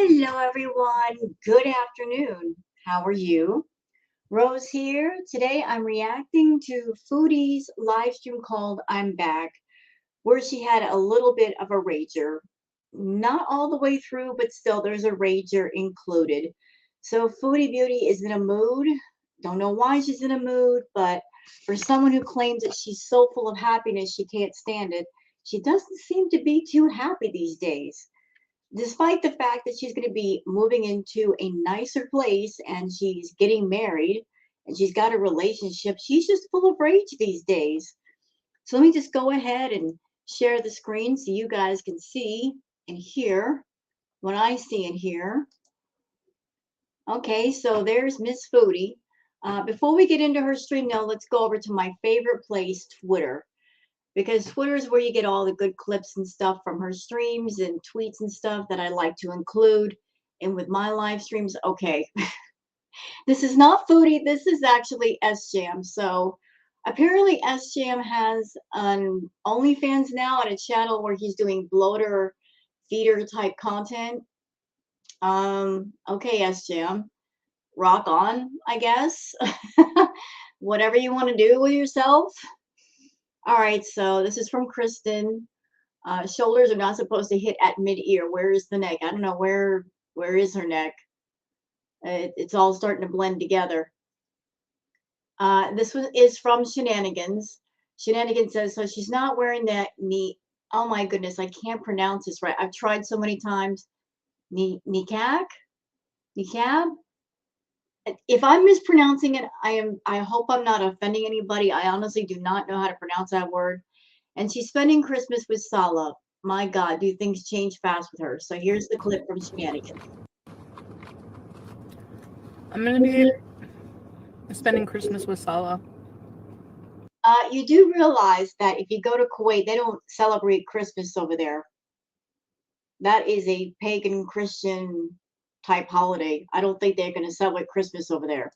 Hello, everyone. Good afternoon. How are you? Rose here. Today I'm reacting to Foodie's live stream called I'm Back, where she had a little bit of a rager. Not all the way through, but still there's a rager included. So Foodie Beauty is in a mood. Don't know why she's in a mood, but for someone who claims that she's so full of happiness she can't stand it, she doesn't seem to be too happy these days despite the fact that she's going to be moving into a nicer place and she's getting married and she's got a relationship, she's just full of rage these days. So let me just go ahead and share the screen so you guys can see and hear what I see and hear. Okay, so there's Miss Foodie. Before we get into her stream, though, let's go over to my favorite place, Twitter, because Twitter is where you get all the good clips and stuff from her streams and tweets and stuff that I like to include. And with my live streams, okay, this is not Foodie. This is actually SJam. So apparently SJam has an OnlyFans now and a channel where he's doing bloater feeder type content. Okay, SJam, rock on, I guess. Whatever you want to do with yourself. All right, so this is from Kristen. Shoulders are not supposed to hit at mid-ear. Where is the neck? I don't know where is her neck. It's all starting to blend together. This one is from Shenanigans. Shenanigans says, so she's not wearing that knee. Oh my goodness, I can't pronounce this right. I've tried so many times. Niqab? Niqab? If I'm mispronouncing it, I hope I'm not offending anybody. I honestly do not know how to pronounce that word. And she's spending Christmas with Salah. My God, do things change fast with her? So here's the clip from Shenanigans. I'm gonna be spending Christmas with Salah. You do realize that if you go to Kuwait, they don't celebrate Christmas over there. That is a pagan Christian type holiday. I don't think they're going to celebrate Christmas over there.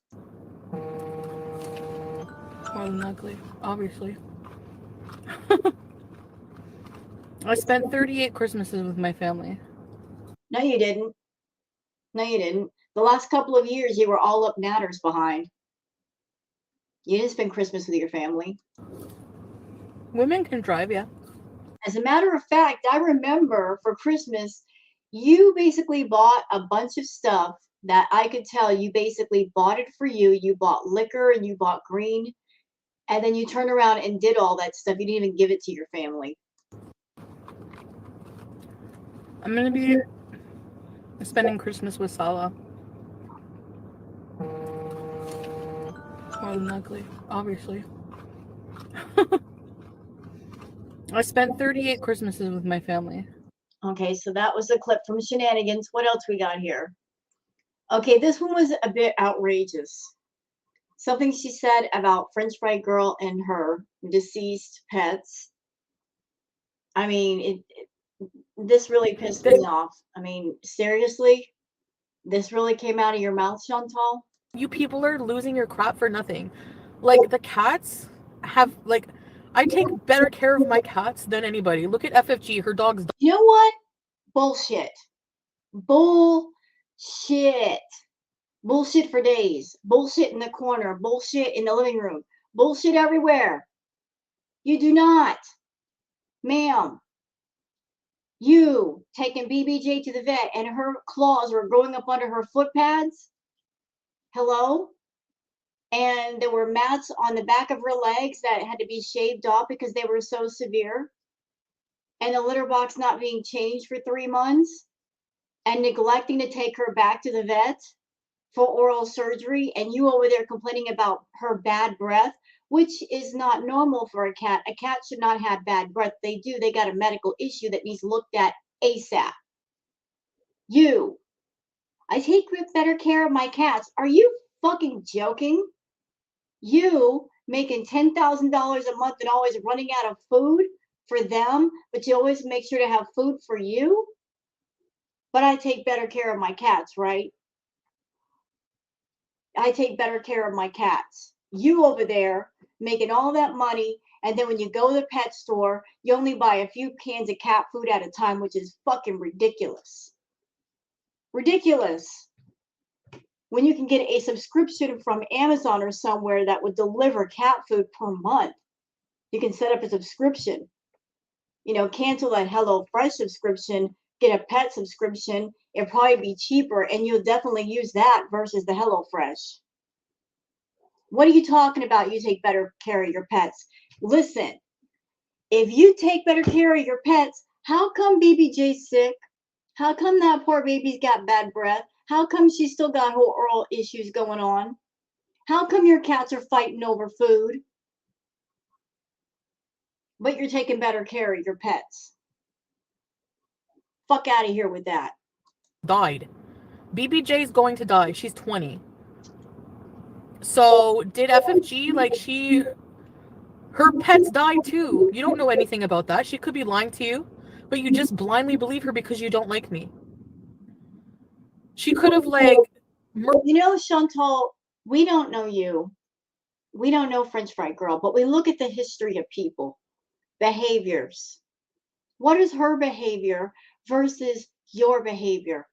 More than likely, obviously. I spent 38 Christmases with my family. No, you didn't. No, you didn't. The last couple of years, you were all up natters behind. You didn't spend Christmas with your family. Women can drive, yeah. As a matter of fact, I remember for Christmas, you basically bought a bunch of stuff that I could tell you basically bought it for you. You bought liquor and you bought green, and then you turned around and did all that stuff. You didn't even give it to your family. I'm gonna be spending Christmas with Salah. More than likely, obviously. I spent 38 Christmases with my family. Okay, so that was a clip from Shenanigans. What else we got here? Okay, this one was a bit outrageous. Something she said about French Fry Girl and her deceased pets. I mean, this really pissed me off. I mean, seriously? This really came out of your mouth, Chantal? You people are losing your crap for nothing. Like, the cats have, like, I take better care of my cats than anybody. Look at FFG, her dog's. You know what? Bullshit. Bullshit. Bullshit for days. Bullshit in the corner. Bullshit in the living room. Bullshit everywhere. You do not. Ma'am. You taking BBJ to the vet and her claws were growing up under her foot pads? Hello? And there were mats on the back of her legs that had to be shaved off because they were so severe. And the litter box not being changed for 3 months. And neglecting to take her back to the vet for oral surgery. And you over there complaining about her bad breath, which is not normal for a cat. A cat should not have bad breath. They do. They got a medical issue that needs looked at ASAP. You. I take better care of my cats. Are you fucking joking? You making $10,000 a month and always running out of food for them, but you always make sure to have food for you? But I take better care of my cats, right? I take better care of my cats. You over there making all that money, and then when you go to the pet store, you only buy a few cans of cat food at a time, which is fucking ridiculous. Ridiculous. When you can get a subscription from Amazon or somewhere that would deliver cat food per month, you can set up a subscription. Cancel that HelloFresh subscription, get a pet subscription. It'll probably be cheaper, and you'll definitely use that versus the HelloFresh. What are you talking about? You take better care of your pets. Listen, if you take better care of your pets, how come BBJ's sick? How come that poor baby's got bad breath? How come she's still got her oral issues going on? How come your cats are fighting over food? But you're taking better care of your pets. Fuck out of here with that. Died. BBJ's going to die. She's 20. So did FFG, her pets died too. You don't know anything about that. She could be lying to you, but you just blindly believe her because you don't like me. She could have Chantal, we don't know you. We don't know French Fry Girl, but we look at the history of people, behaviors. What is her behavior versus your behavior?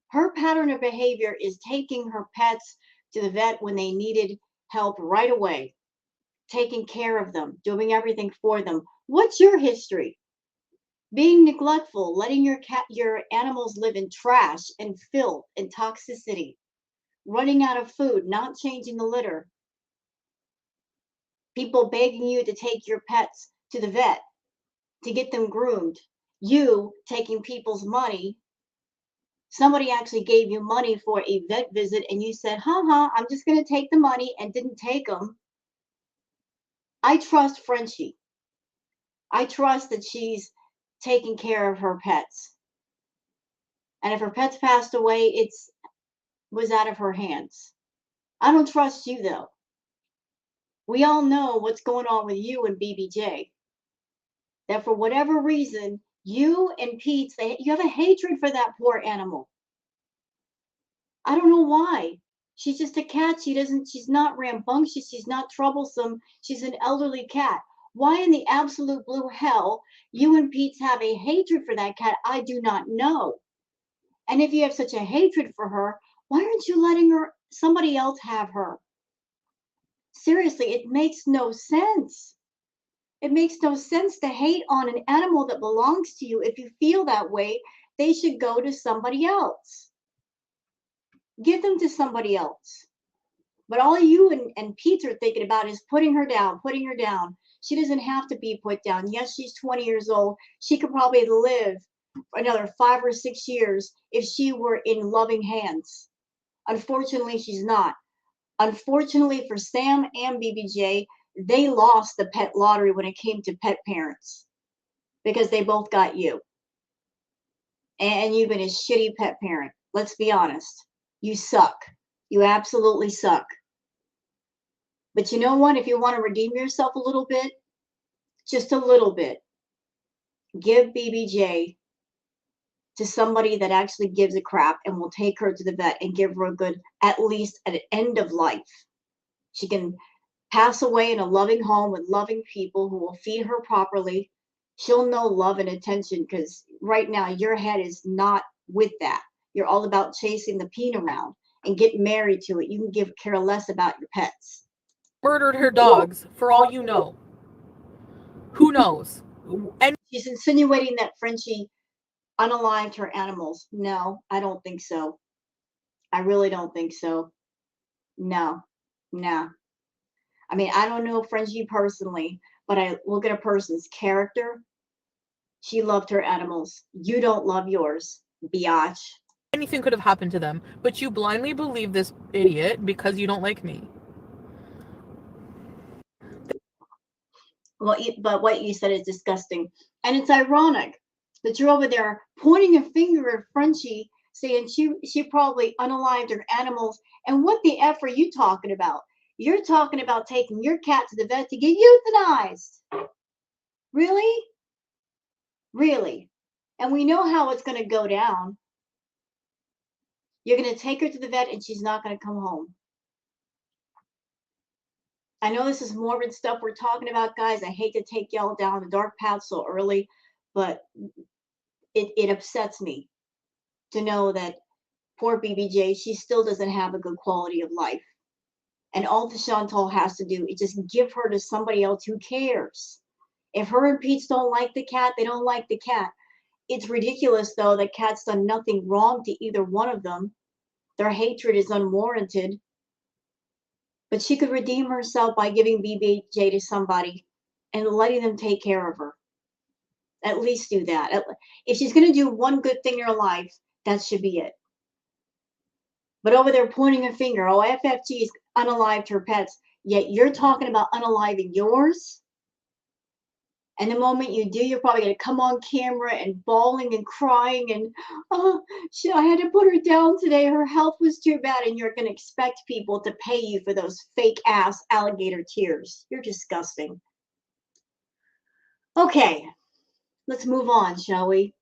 Her pattern of behavior is taking her pets to the vet when they needed help right away, taking care of them, doing everything for them. What's your history? Being neglectful, letting your animals live in trash and filth and toxicity, running out of food, not changing the litter, people begging you to take your pets to the vet to get them groomed, you taking people's money. Somebody actually gave you money for a vet visit and you said, I'm just going to take the money, and didn't take them. I trust Frenchie. I trust that she's taking care of her pets. And if her pets passed away, it was out of her hands. I don't trust you, though. We all know what's going on with you and BBJ. That for whatever reason, you and Pete, you have a hatred for that poor animal. I don't know why. She's just a cat. She's not rambunctious. She's not troublesome. She's an elderly cat. Why in the absolute blue hell you and Pete have a hatred for that cat, I do not know. And if you have such a hatred for her, why aren't you letting somebody else have her? Seriously, it makes no sense. It makes no sense to hate on an animal that belongs to you. If you feel that way, they should go to somebody else. Give them to somebody else. But all you and Pete are thinking about is putting her down, putting her down. She doesn't have to be put down. Yes, she's 20 years old. She could probably live another 5 or 6 years if she were in loving hands. Unfortunately, she's not. Unfortunately for Sam and BBJ, they lost the pet lottery when it came to pet parents because they both got you. And you've been a shitty pet parent. Let's be honest. You suck. You absolutely suck. But you know what? If you want to redeem yourself a little bit, just a little bit, give BBJ to somebody that actually gives a crap and will take her to the vet and give her a good, at least at an end of life. She can pass away in a loving home with loving people who will feed her properly. She'll know love and attention because right now your head is not with that. You're all about chasing the peen around and get married to it. You can care less about your pets. Murdered her dogs, for all you know. Who knows? And she's insinuating that Frenchie unalived her animals. No, I don't think so. I really don't think so. No. I mean, I don't know Frenchie personally, but I look at a person's character. She loved her animals. You don't love yours, biatch. Anything could have happened to them, but you blindly believe this idiot because you don't like me. Well, but what you said is disgusting. And it's ironic that you're over there pointing a finger at Frenchie, saying she probably unalived her animals. And what the F are you talking about? You're talking about taking your cat to the vet to get euthanized. Really? Really? And we know how it's going to go down. You're going to take her to the vet and she's not going to come home. I know this is morbid stuff we're talking about, guys. I hate to take y'all down the dark path so early, but it upsets me to know that poor BBJ, she still doesn't have a good quality of life. And all the Chantal has to do is just give her to somebody else who cares. If her and Pete's don't like the cat, they don't like the cat. It's ridiculous, though, that Cat's done nothing wrong to either one of them. Their hatred is unwarranted. But she could redeem herself by giving BBJ to somebody and letting them take care of her. At least do that. If she's going to do one good thing in her life, that should be it. But over there pointing a finger, oh, FFG is unalived her pets, yet you're talking about unaliving yours? And the moment you do, you're probably going to come on camera and bawling and crying and, oh, I had to put her down today. Her health was too bad. And you're going to expect people to pay you for those fake ass alligator tears. You're disgusting. Okay, let's move on, shall we?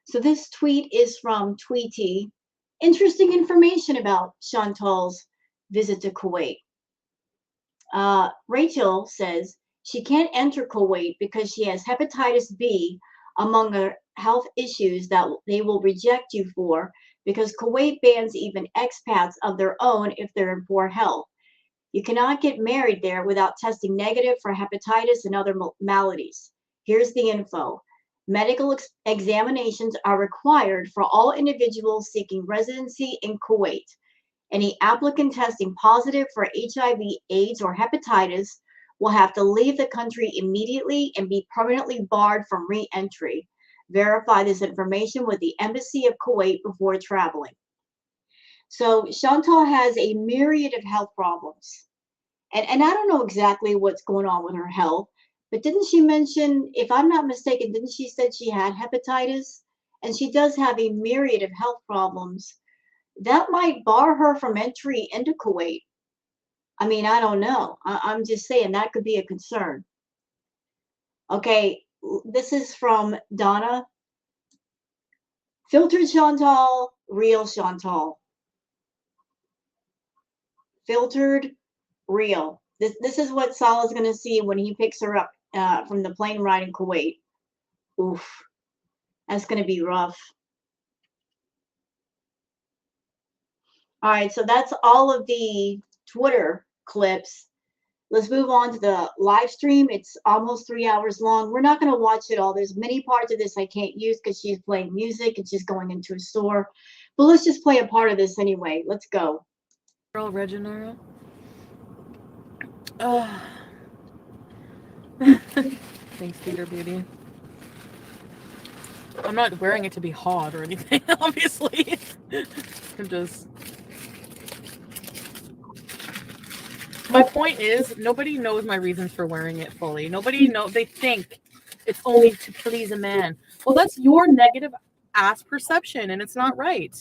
So this tweet is from Tweety. Interesting information about Chantal's visit to Kuwait. Rachel says she can't enter Kuwait because she has hepatitis B, among her health issues that they will reject you for, because Kuwait bans even expats of their own if they're in poor health. You cannot get married there without testing negative for hepatitis and other maladies. Here's the info. Medical examinations are required for all individuals seeking residency in Kuwait. Any applicant testing positive for HIV, AIDS, or hepatitis will have to leave the country immediately and be permanently barred from re-entry. Verify this information with the Embassy of Kuwait before traveling. So Chantal has a myriad of health problems. And I don't know exactly what's going on with her health, but didn't she mention, if I'm not mistaken, didn't she said she had hepatitis? And she does have a myriad of health problems. That might bar her from entry into Kuwait. I mean, I don't know. I'm just saying that could be a concern. Okay, this is from Donna. Filtered Chantal, real Chantal. Filtered, real. This is what Salah's going to see when he picks her up from the plane ride in Kuwait. Oof, that's going to be rough. All right, so that's all of the Twitter clips. Let's move on to the live stream. It's almost 3 hours long. We're not going to watch it all. There's many parts of this I can't use because she's playing music and she's going into a store. But let's just play a part of this anyway. Let's go. Girl, Reginera. Thanks, Peter Beauty. I'm not wearing it to be hot or anything, obviously. I'm just... My point is, nobody knows my reasons for wearing it fully. Nobody knows. They think it's only to please a man. Well, that's your negative ass perception, and it's not right.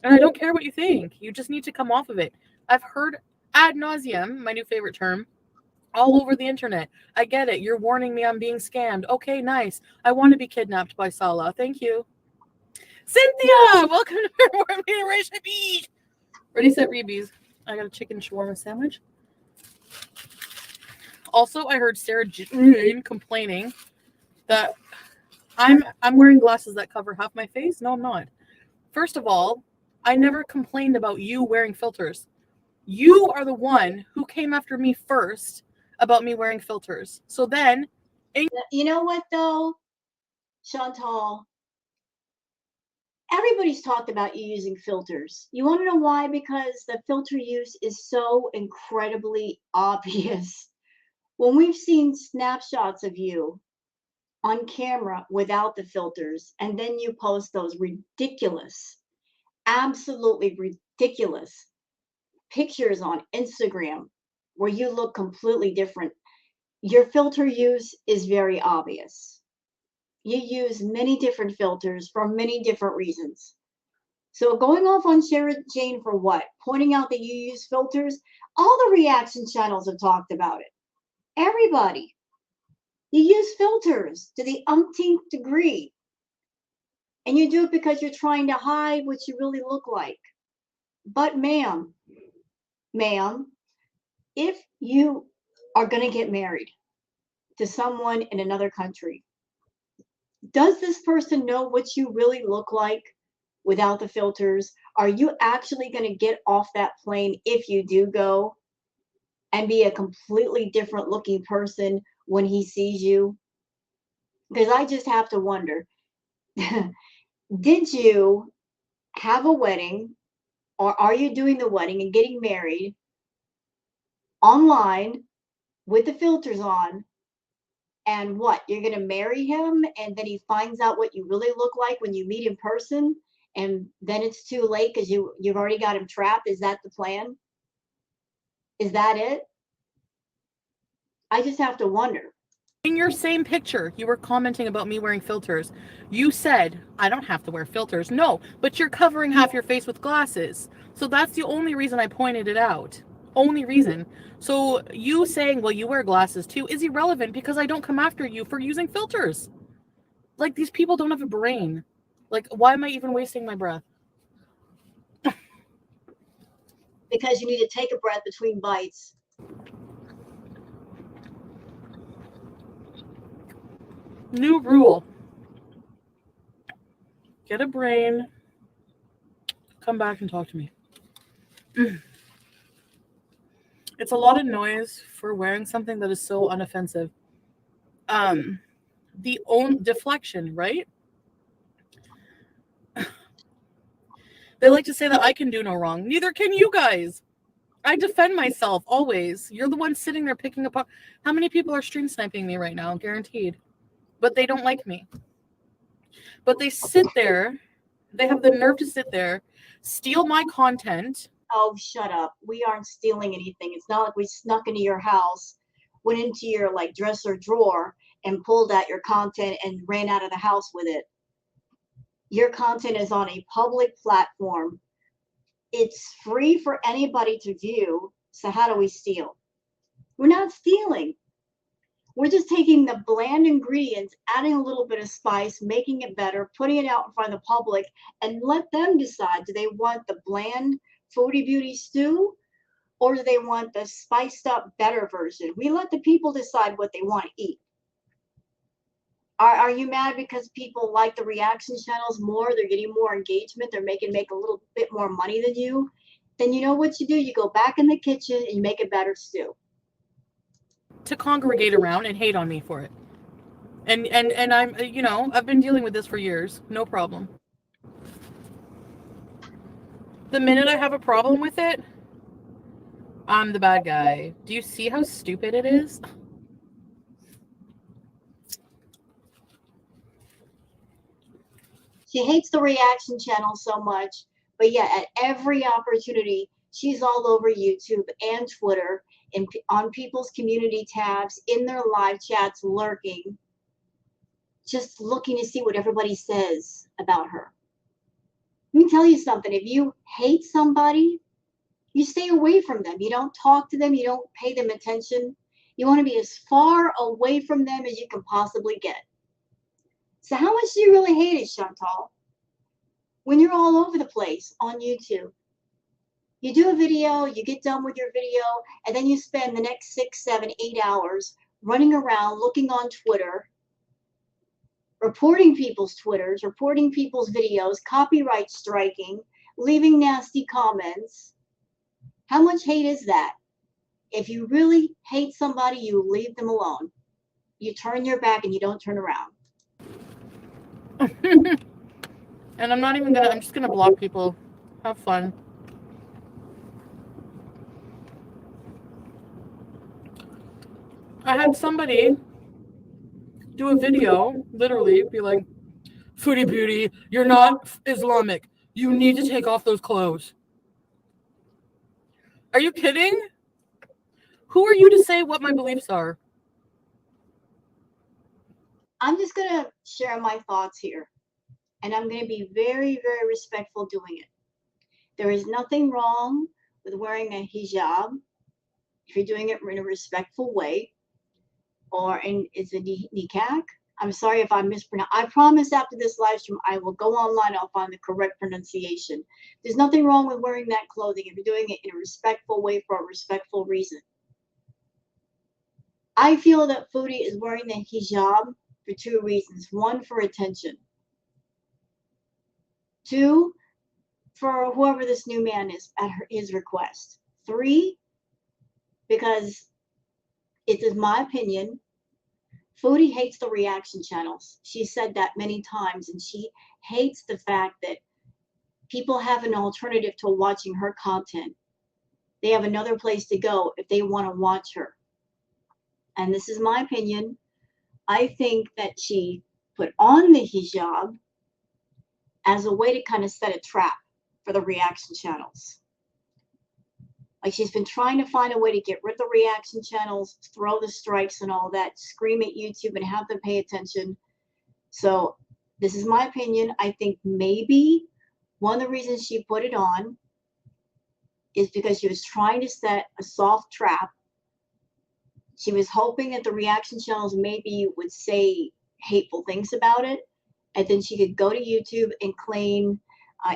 And I don't care what you think. You just need to come off of it. I've heard ad nauseum, my new favorite term, all over the internet. I get it. You're warning me I'm being scammed. Okay, nice. I want to be kidnapped by Salah. Thank you. Cynthia, welcome to Warm Generation Beach. Ready, set, rebees. I got a chicken shawarma sandwich. Also, I heard Sarah Jane complaining that I'm wearing glasses that cover half my face. No, I'm not. First of all, I never complained about you wearing filters. You are the one who came after me first about me wearing filters. So then... You know what, though, Chantal? Everybody's talked about you using filters. You want to know why? Because the filter use is so incredibly obvious. When we've seen snapshots of you on camera without the filters, and then you post those ridiculous, absolutely ridiculous pictures on Instagram where you look completely different, your filter use is very obvious. You use many different filters for many different reasons. So going off on Sarah Jane for what? Pointing out that you use filters? All the reaction channels have talked about it. Everybody. You use filters to the umpteenth degree. And you do it because you're trying to hide what you really look like. But ma'am, if you are going to get married to someone in another country, does this person know what you really look like without the filters? Are you actually going to get off that plane if you do go and be a completely different looking person when he sees you? Because I just have to wonder, did you have a wedding, or are you doing the wedding and getting married online with the filters on? And what? You're going to marry him and then he finds out what you really look like when you meet in person, and then it's too late because you've already got him trapped. Is that the plan? Is that it? I just have to wonder. In your same picture, you were commenting about me wearing filters. You said, I don't have to wear filters. No, but you're covering half your face with glasses. So that's the only reason I pointed it out. Only reason. So you saying, well, you wear glasses too, is irrelevant because I don't come after you for using filters. Like, these people don't have a brain. Like, why am I even wasting my breath? Because you need to take a breath between bites. New rule. Get a brain. Come back and talk to me. It's a lot of noise for wearing something that is so unoffensive. The own deflection, right? They like to say that I can do no wrong. Neither can you guys. I defend myself always. You're the one sitting there picking apart. How many people are stream sniping me right now? Guaranteed. But they don't like me. But they sit there. They have the nerve to sit there, steal my content. Oh, shut up. We aren't stealing anything. It's not like we snuck into your house, went into your like dresser drawer and pulled out your content and ran out of the house with it. Your content is on a public platform. It's free for anybody to view. So how do we steal? We're not stealing. We're just taking the bland ingredients, adding a little bit of spice, making it better, putting it out in front of the public, and let them decide, do they want the bland foodie beauty stew, or do they want the spiced up better version? We let the people decide what they want to eat. Are you mad because people like the reaction channels more? They're getting more engagement. They're making make a little bit more money than you. Then you know what you do? You go back in the kitchen and you make a better stew. To congregate around and hate on me for it. And I'm, I've been dealing with this for years. No problem. The minute I have a problem with it, I'm the bad guy. Do you see how stupid it is? She hates the reaction channel so much, but yet at every opportunity, she's all over YouTube and Twitter and on people's community tabs, in their live chats, lurking, just looking to see what everybody says about her. Let me tell you something. If you hate somebody, you stay away from them. You don't talk to them. You don't pay them attention. You want to be as far away from them as you can possibly get. So how much do you really hate it, Chantal? When you're all over the place on YouTube, you do a video, you get done with your video, and then you spend the next 6, 7, 8 hours running around looking on Twitter, reporting people's Twitters, reporting people's videos, copyright striking, leaving nasty comments. How much hate is that? If you really hate somebody, you leave them alone. You turn your back and you don't turn around. And I'm just gonna block people. Have fun. I had somebody do a video, literally be like, Foodie Beauty, you're not Islamic. You need to take off those clothes. Are you kidding? Who are you to say what my beliefs are? I'm just going to share my thoughts here, and I'm going to be very, very respectful doing it. There is nothing wrong with wearing a hijab if you're doing it in a respectful way, or it's a nikah. I'm sorry if I mispronounce. I promise after this live stream, I will go online. I'll find the correct pronunciation. There's nothing wrong with wearing that clothing if you're doing it in a respectful way for a respectful reason. I feel that Foodie is wearing the hijab for 2 reasons. 1, for attention. 2, for whoever this new man is at his request. 3, because it is my opinion, Foodie hates the reaction channels. She said that many times, and she hates the fact that people have an alternative to watching her content. They have another place to go if they want to watch her. And this is my opinion. I think that she put on the hijab as a way to kind of set a trap for the reaction channels. Like, she's been trying to find a way to get rid of the reaction channels, throw the strikes and all that, scream at YouTube and have them pay attention. So this is my opinion. I think maybe one of the reasons she put it on is because she was trying to set a soft trap. She was hoping that the reaction channels maybe would say hateful things about it, and then she could go to YouTube and claim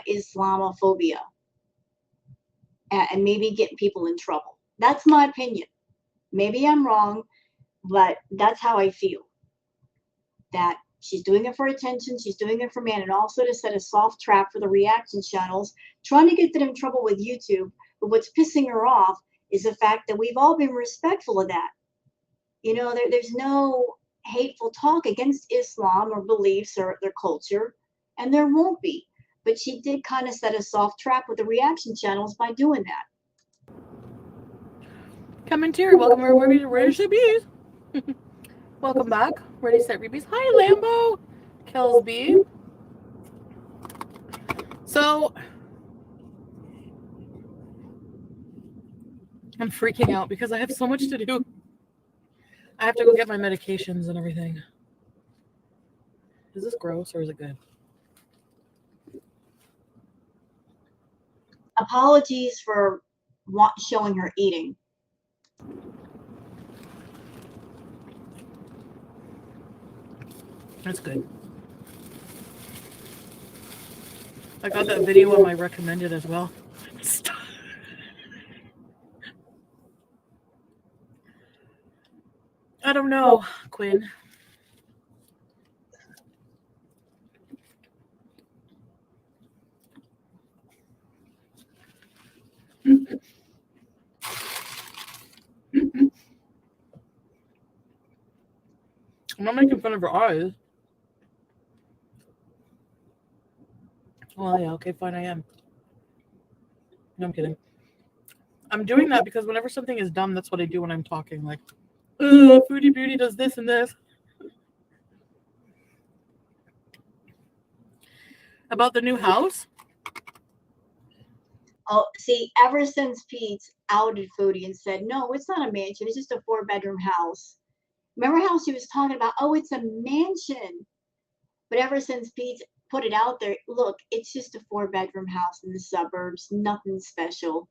Islamophobia and maybe get people in trouble. That's my opinion. Maybe I'm wrong, but that's how I feel. That she's doing it for attention, she's doing it for man, and also to set a soft trap for the reaction channels, trying to get them in trouble with YouTube. But what's pissing her off is the fact that we've all been respectful of that. You know, there's no hateful talk against Islam or beliefs or their culture, and there won't be. But she did kind of set a soft trap with the reaction channels by doing that. Commentary, welcome everybody to Ready to Bees. Welcome back. Ready, set, repeat. Hi, Lambo. Kelsby. So, I'm freaking out because I have so much to do. I have to go get my medications and everything. Is this gross or is it good? Apologies for showing her eating. That's good. I got that video on my recommended as well. I don't know, Quinn. I'm not making fun of her eyes. Oh, yeah, okay, fine, I am. No, I'm kidding. I'm doing that because whenever something is dumb, that's what I do when I'm talking. Like, Foodie Beauty does this and this. About the new house? Oh, see, ever since Pete's outed Foodie and said, no, it's not a mansion, it's just a 4-bedroom house. Remember how she was talking about, oh, it's a mansion. But ever since Pete's put it out there, look, it's just a 4-bedroom house in the suburbs, nothing special.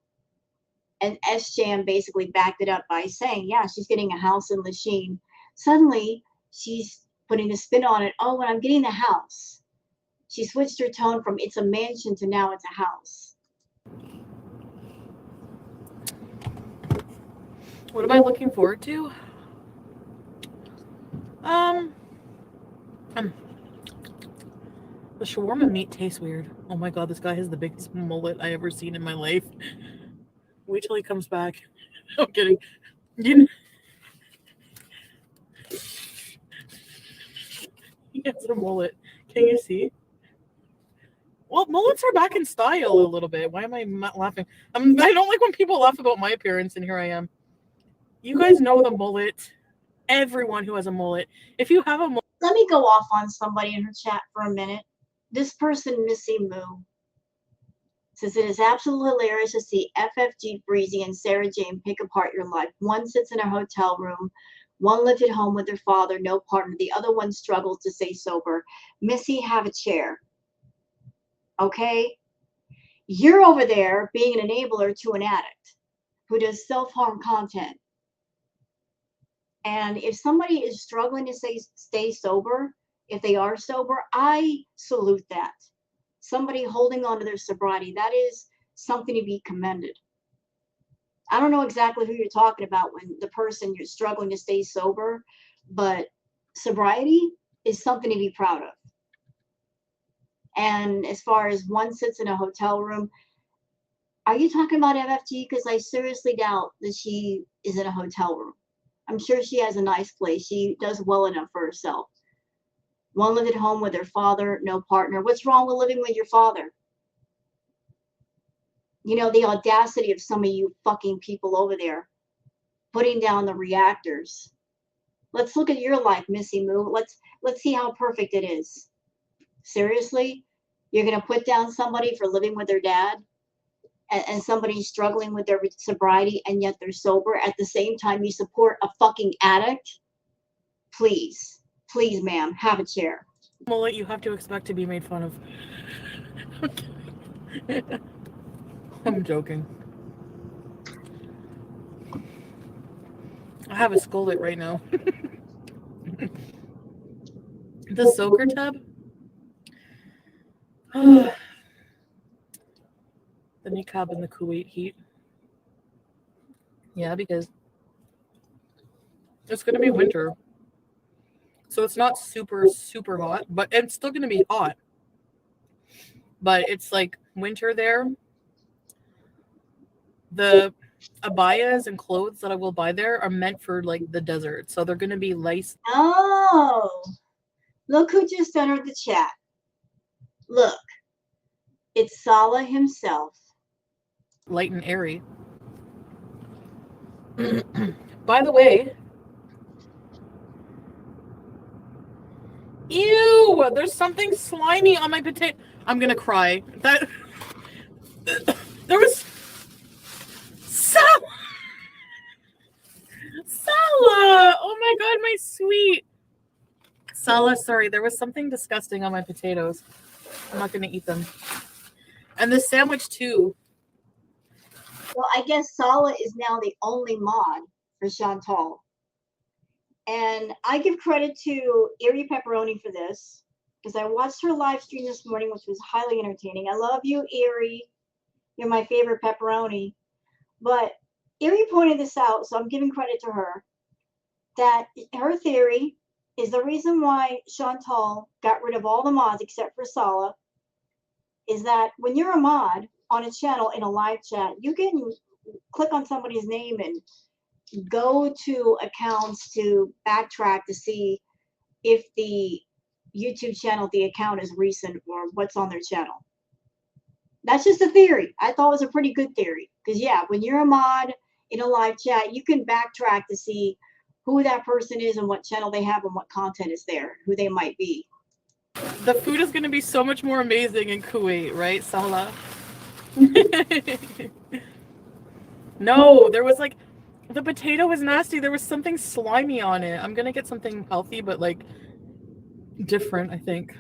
And SJM basically backed it up by saying, yeah, she's getting a house in Lachine. Suddenly, she's putting a spin on it. Oh, when I'm getting the house. She switched her tone from it's a mansion to now it's a house. What am I looking forward to? The shawarma meat tastes weird. Oh my god, this guy has the biggest mullet I ever seen in my life. Wait till he comes back. I'm kidding. He has a mullet. Can you see? Well, mullets are back in style a little bit. Why am I not laughing? I don't like when people laugh about my appearance, and here I am. You guys know the mullet. Everyone who has a mullet. If you have a mullet. Let me go off on somebody in her chat for a minute. This person, Missy Moo, says it is absolutely hilarious to see FFG Breezy and Sarah Jane pick apart your life. One sits in a hotel room. One lived at home with her father, no partner. The other one struggles to stay sober. Missy, have a chair. Okay? You're over there being an enabler to an addict who does self-harm content. And if somebody is struggling to stay sober, if they are sober, I salute that. Somebody holding on to their sobriety, that is something to be commended. I don't know exactly who you're talking about when the person you're struggling to stay sober, but sobriety is something to be proud of. And as far as one sits in a hotel room, are you talking about MFG? Because I seriously doubt that she is in a hotel room. I'm sure she has a nice place. She does well enough for herself. One lived at home with her father, no partner. What's wrong with living with your father? You know, the audacity of some of you fucking people over there putting down the reactors. Let's look at your life, Missy Moo. Let's see how perfect it is. Seriously? You're gonna put down somebody for living with their dad and somebody struggling with their sobriety and yet they're sober at the same time you support a fucking addict? Please, please, ma'am, have a chair. Mullet, you have to expect to be made fun of. I'm joking. I have a skullet right now. The soaker tub. The niqab in the Kuwait heat. Yeah, because it's going to be winter. So it's not super, super hot, but it's still going to be hot. But it's like winter there. The abayas and clothes that I will buy there are meant for like the desert. So they're going to be light. Oh, look who just entered the chat. Look, it's Salah himself. Light and airy. By the way, ew, there's something slimy on my potato. I'm gonna cry. That there was Sala. Oh my god, my sweet Sala. Sorry, there was something disgusting on my potatoes. I'm not gonna eat them. And this sandwich too. Well, I guess Salah is now the only mod for Chantal. And I give credit to Erie Pepperoni for this because I watched her live stream this morning, which was highly entertaining. I love you, Erie. You're my favorite pepperoni. But Erie pointed this out, so I'm giving credit to her, that her theory is the reason why Chantal got rid of all the mods except for Salah is that when you're a mod on a channel in a live chat, you can click on somebody's name and go to accounts to backtrack to see if the YouTube channel, the account is recent or what's on their channel. That's just a theory. I thought it was a pretty good theory. Because, yeah, when you're a mod in a live chat, you can backtrack to see who that person is and what channel they have and what content is there, who they might be. The food is going to be so much more amazing in Kuwait, right, Salah? No, there was like, the potato was nasty. There was something slimy on it. I'm going to get something healthy, but like different, I think.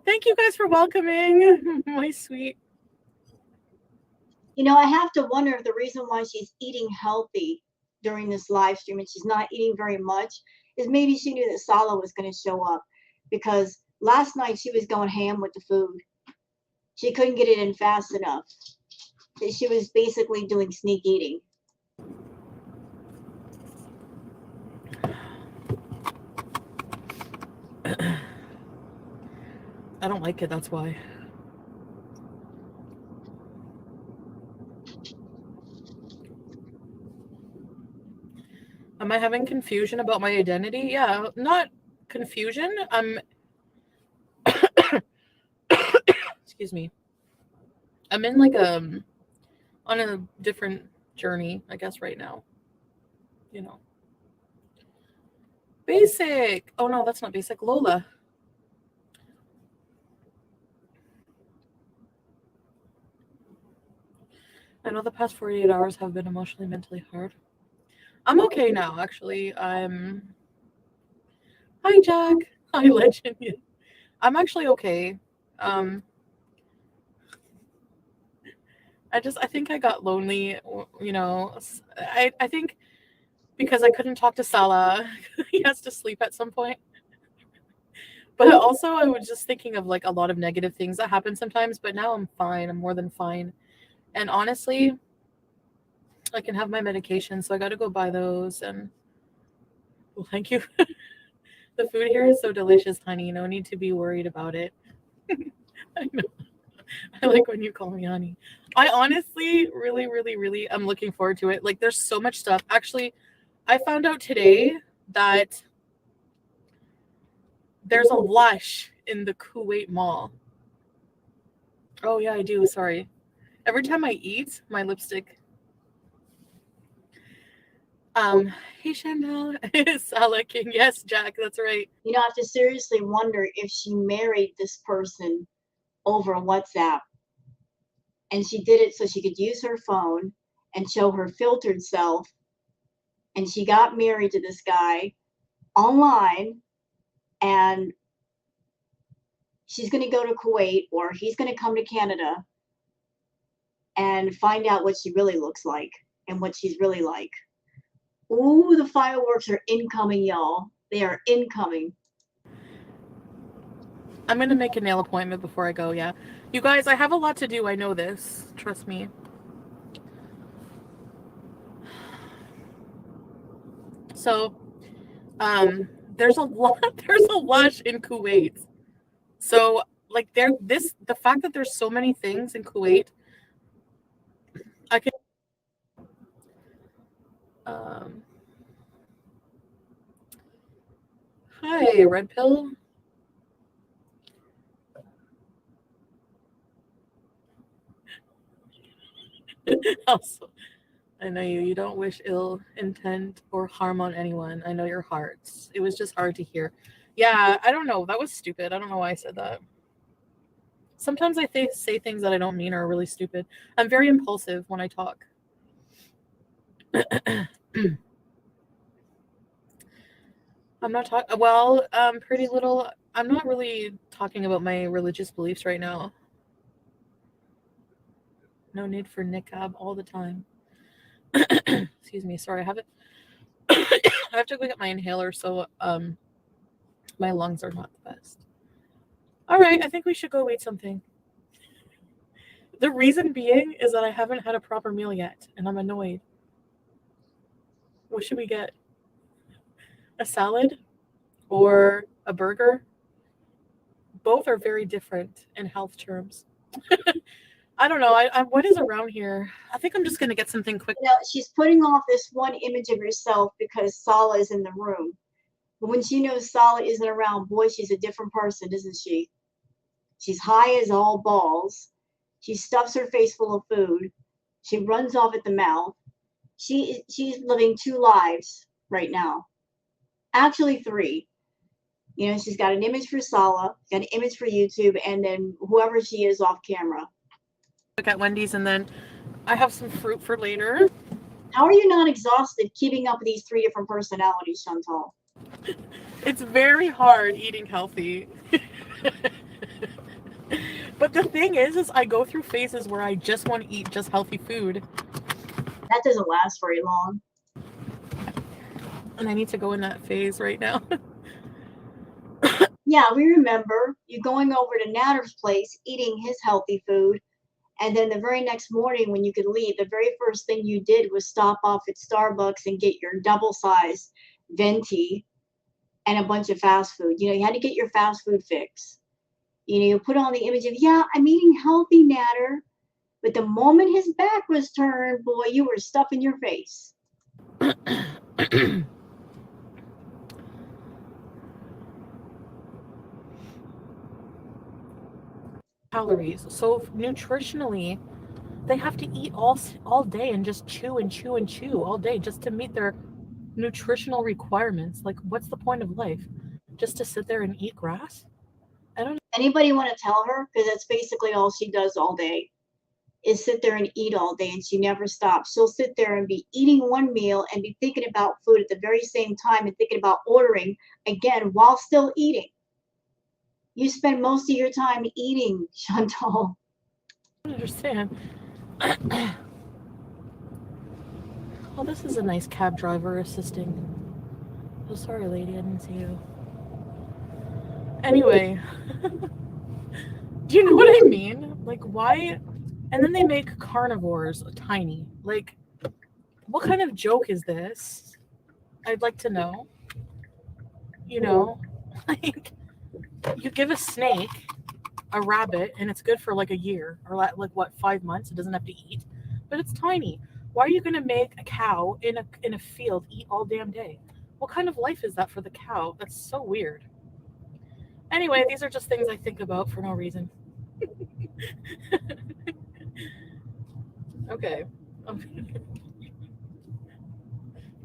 Thank you guys for welcoming my sweet. You know, I have to wonder if the reason why she's eating healthy during this live stream and she's not eating very much is maybe she knew that Salah was going to show up because last night she was going ham with the food. She couldn't get it in fast enough. She was basically doing sneak eating. I don't like it, that's why. Am I having confusion about my identity? Yeah, not confusion. Excuse me. I'm in like on a different journey, I guess, right now. You know. Basic. Oh no, that's not basic. Lola. I know the past 48 hours have been emotionally, mentally hard. I'm okay now, actually. Hi, Jack. Hi, Legend. I'm actually okay. I think I got lonely, you know. I think because I couldn't talk to Salah, he has to sleep at some point. But also, I was just thinking of like a lot of negative things that happen sometimes, but now I'm fine. I'm more than fine. And honestly, I can have my medication, so I got to go buy those. And well, thank you. The food here is so delicious, honey. No need to be worried about it. I know. I like when you call me honey. I honestly really, really, really am looking forward to it. Like, there's so much stuff. Actually, I found out today that there's a Lush in the Kuwait Mall. Oh, yeah, I do. Sorry. Every time I eat, my lipstick. Um, hey, Chanel. Salad King. Yes, Jack, that's right. You know, I have to seriously wonder if she married this person over WhatsApp. And she did it so she could use her phone and show her filtered self. And she got married to this guy online, and she's going to go to Kuwait, or he's going to come to Canada and find out what she really looks like and what she's really like. Ooh, the fireworks are incoming, y'all. They are incoming. I'm going to make a nail appointment before I go, yeah. You guys, I have a lot to do. I know this. Trust me. So, there's a Lush in Kuwait. So, like, the fact that there's so many things in Kuwait, I can, um, hi, Red Pill. Also, I know you don't wish ill intent or harm on anyone. I know your hearts. It was just hard to hear. Yeah, I don't know. That was stupid. I don't know why I said that. Sometimes I say things that I don't mean are really stupid. I'm very impulsive when I talk. I'm not talking. Well, Pretty Little. I'm not really talking about my religious beliefs right now. No need for niqab all the time. Excuse me. Sorry, I have it. I have to go get my inhaler, so my lungs are not the best. All right, I think we should go eat something. The reason being is that I haven't had a proper meal yet, and I'm annoyed. What should we get? A salad or a burger? Both are very different in health terms. I don't know. What is around here? I think I'm just gonna get something quick. You know, she's putting off this one image of herself because Sala is in the room. But when she knows Sala isn't around, boy, she's a different person, isn't she? She's high as all balls. She stuffs her face full of food. She runs off at the mouth. She's living two lives right now. Actually, three. You know, she's got an image for Sala, got an image for YouTube, and then whoever she is off camera. Look at Wendy's, and then I have some fruit for later. How are you not exhausted keeping up with these three different personalities, Chantal? It's very hard eating healthy. But the thing is I go through phases where I just want to eat just healthy food. That doesn't last very long. And I need to go in that phase right now. Yeah, we remember you going over to Natter's place, eating his healthy food, and then the very next morning when you could leave, the very first thing you did was stop off at Starbucks and get your double-sized venti and a bunch of fast food. You know, you had to get your fast food fix. You know, you put on the image of, yeah, I'm eating healthy, Natter. But the moment his back was turned, boy, you were stuffing your face. Calories. So nutritionally, they have to eat all day and just chew and chew and chew all day just to meet their nutritional requirements. Like, what's the point of life? Just to sit there and eat grass? I don't know. Anybody want to tell her? Because that's basically all she does all day is sit there and eat all day, and she never stops. She'll sit there and be eating one meal and be thinking about food at the very same time and thinking about ordering again while still eating. You spend most of your time eating, Chantal. I don't understand. Oh, this is a nice cab driver assisting. Oh, sorry, lady, I didn't see you. Anyway, do you know what I mean? Like, why? And then they make carnivores tiny. Like, what kind of joke is this? I'd like to know. You know, Like, you give a snake a rabbit and it's good for like a year or like what, 5 months. It doesn't have to eat, but it's tiny. Why are you going to make a cow in a field eat all damn day? What kind of life is that for the cow? That's so weird. Anyway, these are just things I think about for no reason. Okay.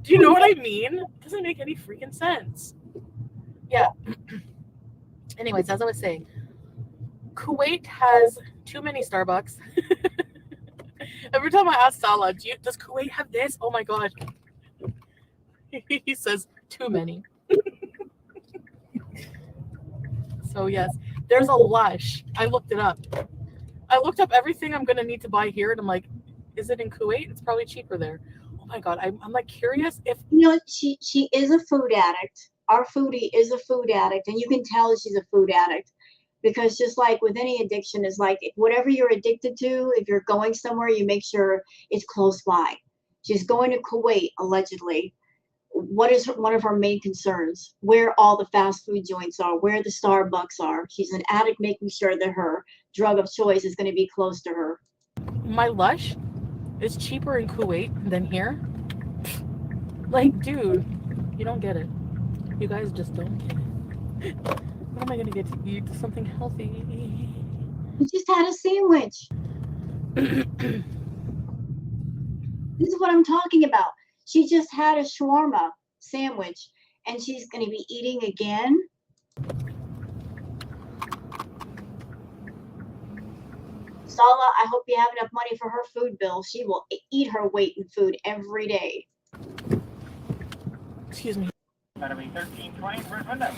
Do you know what I mean? It doesn't make any freaking sense. Yeah. Anyways, as I was saying, Kuwait has too many Starbucks. Every time I ask Salah, does Kuwait have this? Oh my god. He says too many. So yes, there's a Lush. I looked it up. I looked up everything I'm gonna need to buy here, and I'm like, is it in Kuwait? It's probably cheaper there. Oh my god, I'm like curious if she is a food addict. Our foodie is a food addict, and you can tell she's a food addict because just like with any addiction, is like whatever you're addicted to, if you're going somewhere, you make sure it's close by. She's going to Kuwait allegedly. What is one of her main concerns? Where all the fast food joints are, where the Starbucks are. She's an addict, making sure that her drug of choice is going to be close to her. my Lush is cheaper in Kuwait than here. Like, dude, you don't get it. You guys just don't get it. What am I gonna get to eat? Something healthy. We just had a sandwich. This is what I'm talking about. She just had a shawarma sandwich and she's going to be eating again. Sala, I hope you have enough money for her food bill. She will eat her weight in food every day. Excuse me. That'll be 1320 first window.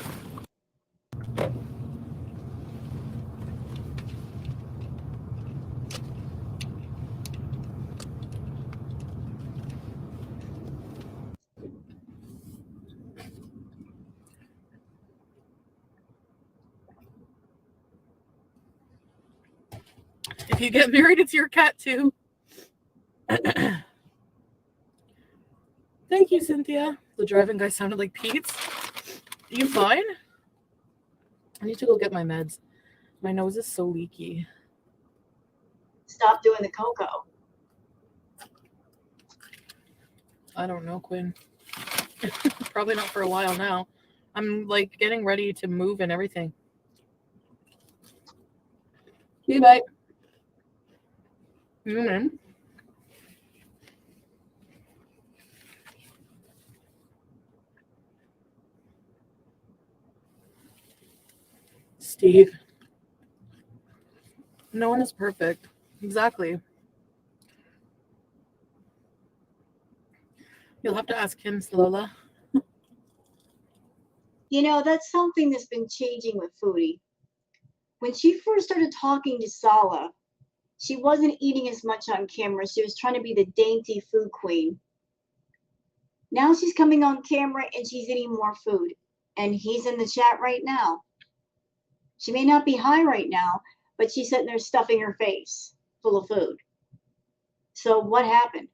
If you get married, it's your cat too. Thank you, Cynthia. The driving guy sounded like Pete's. You fine? I need to go get my meds. My nose is so leaky. Stop doing the cocoa. I don't know, Quinn. Probably not for a while now. I'm like getting ready to move and everything. See, bye. Mm-hmm. Steve. No one is perfect. Exactly. You'll have to ask him, Slola. You know, that's something that's been changing with Foodie. When she first started talking to Sala, she wasn't eating as much on camera. She was trying to be the dainty food queen. Now she's coming on camera and she's eating more food. And he's in the chat right now. She may not be high right now, but she's sitting there stuffing her face full of food. So what happened?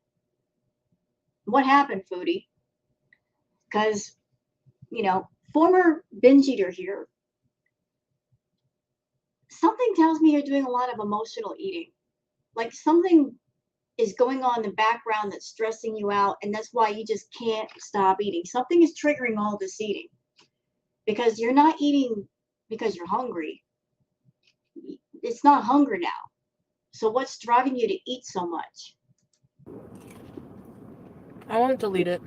What happened, Foodie? Because, you know, former binge eater here, something tells me you're doing a lot of emotional eating. Like something is going on in the background that's stressing you out, and that's why you just can't stop eating. Something is triggering all this eating because you're not eating because you're hungry. It's not hunger now. So what's driving you to eat so much? I won't delete it.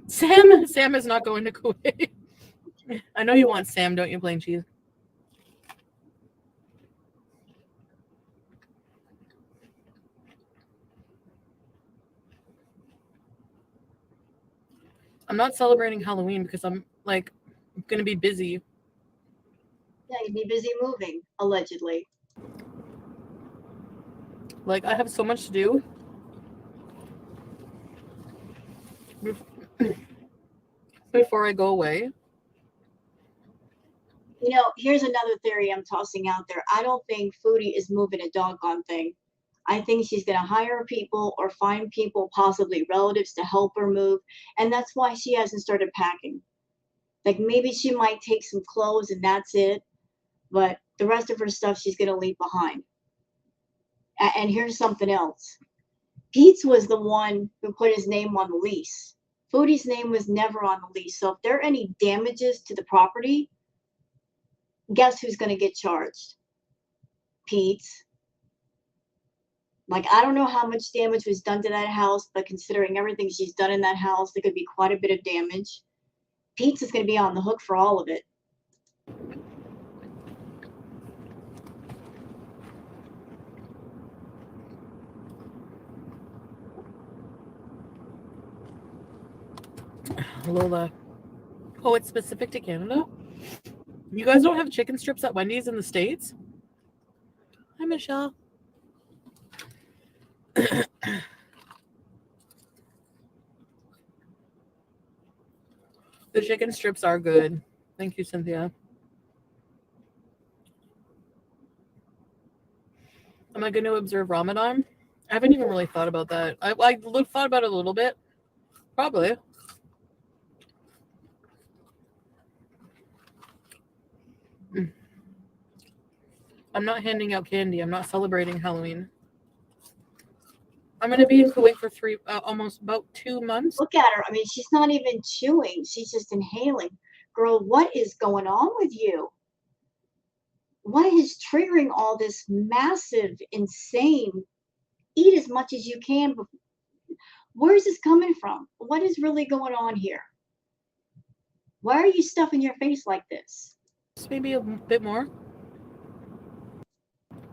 Sam is not going to Kuwait. I know you want Sam, don't you, plain cheese? I'm not celebrating Halloween because I'm like going to be busy. Yeah, you'd be busy moving, allegedly. Like, I have so much to do. Before I go away. Here's another theory I'm tossing out there. I don't think Foodie is moving a doggone thing. I think she's going to hire people or find people, possibly relatives, to help her move. And that's why she hasn't started packing. Like maybe she might take some clothes and that's it. But the rest of her stuff she's going to leave behind. And here's something else. Pete's was the one who put his name on the lease. Foodie's name was never on the lease. So if there are any damages to the property, guess who's going to get charged? Pete's. Like, I don't know how much damage was done to that house, but considering everything she's done in that house, there could be quite a bit of damage. Pete's is going to be on the hook for all of it. Lola. Oh, it's specific to Canada? You guys don't have chicken strips at Wendy's in the States? Hi, Michelle. The chicken strips are good. Thank you, Cynthia. Am I going to observe Ramadan? I haven't even really thought about that. I thought about it a little bit. Probably. I'm not handing out candy. I'm not celebrating Halloween. I'm going to be in Kuwait for almost about 2 months. Look at her. I mean, she's not even chewing. She's just inhaling. Girl, what is going on with you? What is triggering all this massive, insane, eat as much as you can? Where is this coming from? What is really going on here? Why are you stuffing your face like this? Maybe a bit more.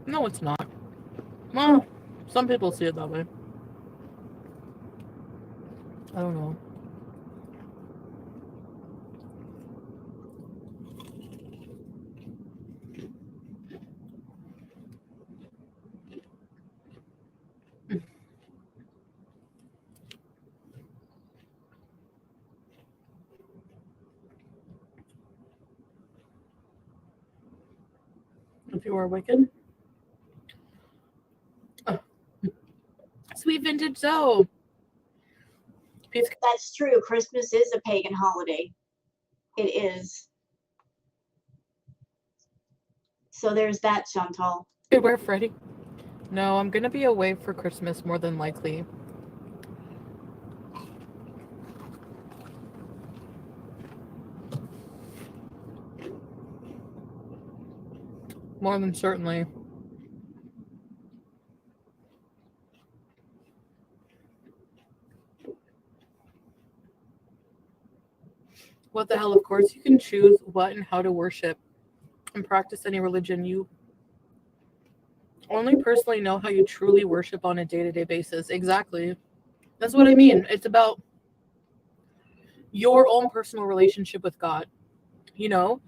No, it's not. Well, some people see it that way. I don't know. If you are wicked. Oh. Sweet vintage Zoe. That's true. Christmas is a pagan holiday. It is. So there's that, Chantal. Hey, where, Freddie? No, I'm going to be away for Christmas more than likely. More than certainly. What the hell? Of course, you can choose what and how to worship and practice any religion. You only personally know how you truly worship on a day-to-day basis. Exactly. That's what I mean. It's about your own personal relationship with God, And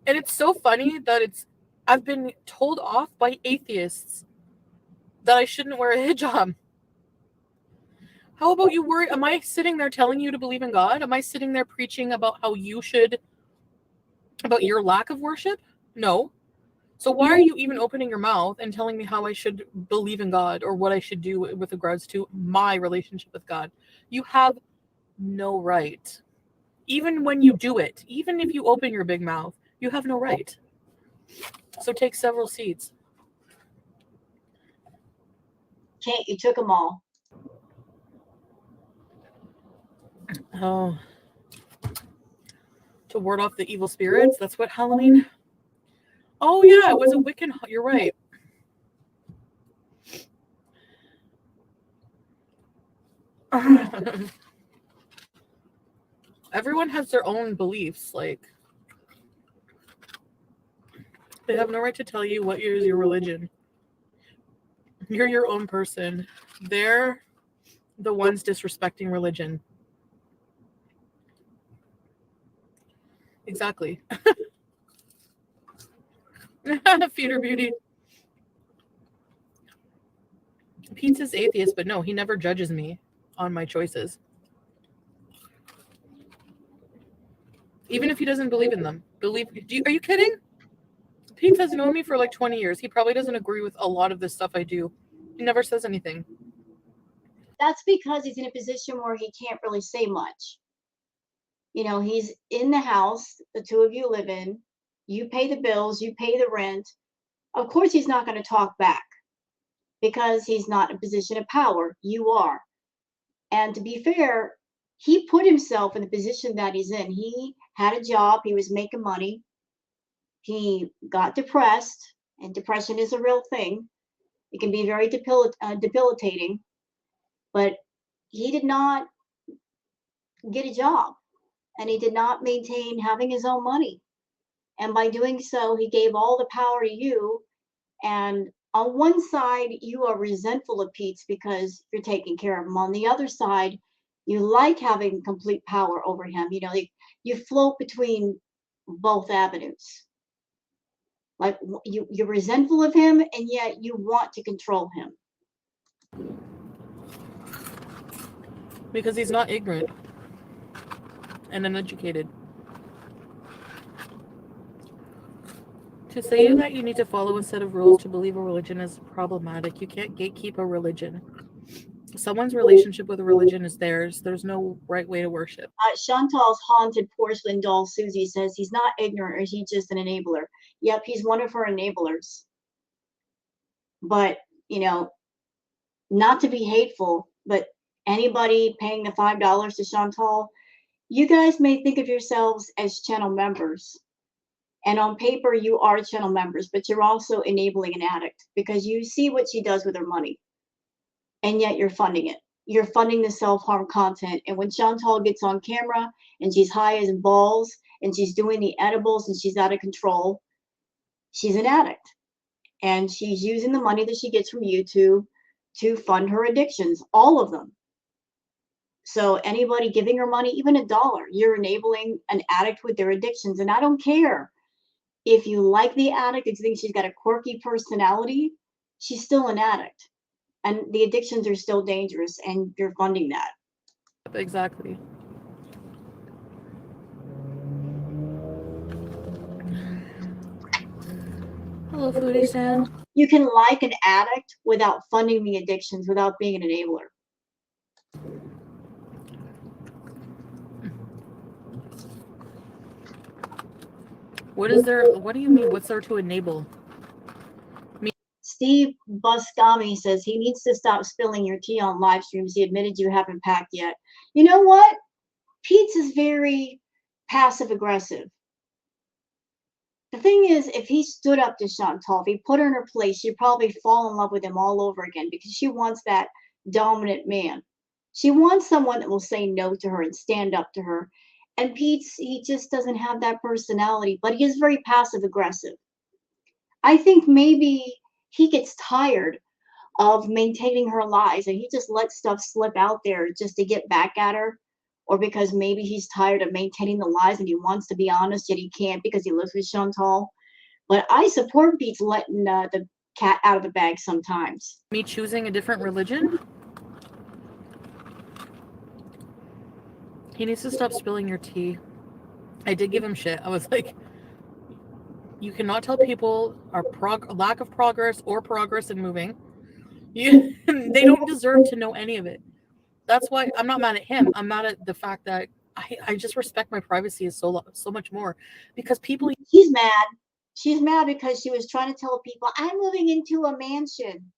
it's so funny that I've been told off by atheists that I shouldn't wear a hijab. How about you worry? Am I sitting there telling you to believe in God? Am I sitting there preaching about how you should, about your lack of worship? No. So why are you even opening your mouth and telling me how I should believe in God or what I should do with regards to my relationship with God? You have no right. Even when you do it, even if you open your big mouth, you have no right. So take several seats. Can't you took them all? Oh. To ward off the evil spirits? That's what Halloween... Oh, yeah, it was a Wiccan... You're right. Everyone has their own beliefs. Like, they have no right to tell you what is your religion. You're your own person. They're the ones disrespecting religion. Exactly. Feeder beauty. Pete's atheist, but no, he never judges me on my choices. Even if he doesn't believe in them. Are you kidding? Pete has known me for like 20 years. He probably doesn't agree with a lot of the stuff I do. He never says anything. That's because he's in a position where he can't really say much. You know, he's in the house, the two of you live in, you pay the bills, you pay the rent. Of course, he's not going to talk back because he's not in a position of power. You are. And to be fair, he put himself in the position that he's in. He had a job, he was making money. He got depressed, and depression is a real thing. It can be very debilitating, but he did not get a job and he did not maintain having his own money. And by doing so, he gave all the power to you. And on one side, you are resentful of Pete's because you're taking care of him. On the other side, you like having complete power over him. You know, you float between both avenues. Like you're resentful of him, and yet you want to control him. Because he's not ignorant and uneducated. To say that you need to follow a set of rules to believe a religion is problematic. You can't gatekeep a religion. Someone's relationship with a religion is theirs. There's no right way to worship. Chantal's haunted porcelain doll, Susie, says he's not ignorant, or he's just an enabler. Yep, he's one of her enablers. But, you know, not to be hateful, but anybody paying the $5 to Chantal, you guys may think of yourselves as channel members. And on paper, you are channel members, but you're also enabling an addict because you see what she does with her money. And yet you're funding it. You're funding the self-harm content. And when Chantal gets on camera and she's high as balls and she's doing the edibles and she's out of control, she's an addict. And she's using the money that she gets from YouTube to fund her addictions, all of them. So anybody giving her money, even $1, you're enabling an addict with their addictions. And I don't care if you like the addict, if you think she's got a quirky personality, she's still an addict. And the addictions are still dangerous, and you're funding that. Exactly. Hello, Foodie Sam. You can like an addict without funding the addictions, without being an enabler. What is there? What do you mean? What's there to enable? Steve Buscami says he needs to stop spilling your tea on live streams. He admitted you haven't packed yet. You know what? Pete's is very passive aggressive. The thing is, if he stood up to Chantal, if he put her in her place, she'd probably fall in love with him all over again because she wants that dominant man. She wants someone that will say no to her and stand up to her. And Pete's, he just doesn't have that personality, but he is very passive aggressive. I think maybe he gets tired of maintaining her lies and he just lets stuff slip out there just to get back at her, or because maybe he's tired of maintaining the lies and he wants to be honest yet he can't because he lives with Chantal. But I support Pete's letting the cat out of the bag sometimes. Me choosing a different religion? He needs to stop spilling your tea. I did give him shit. I was like, you cannot tell people our lack of progress or progress in moving. They don't deserve to know any of it. That's why I'm not mad at him. I'm mad at the fact that I just respect my privacy so much more, because people. She's mad. She's mad because she was trying to tell people, I'm moving into a mansion.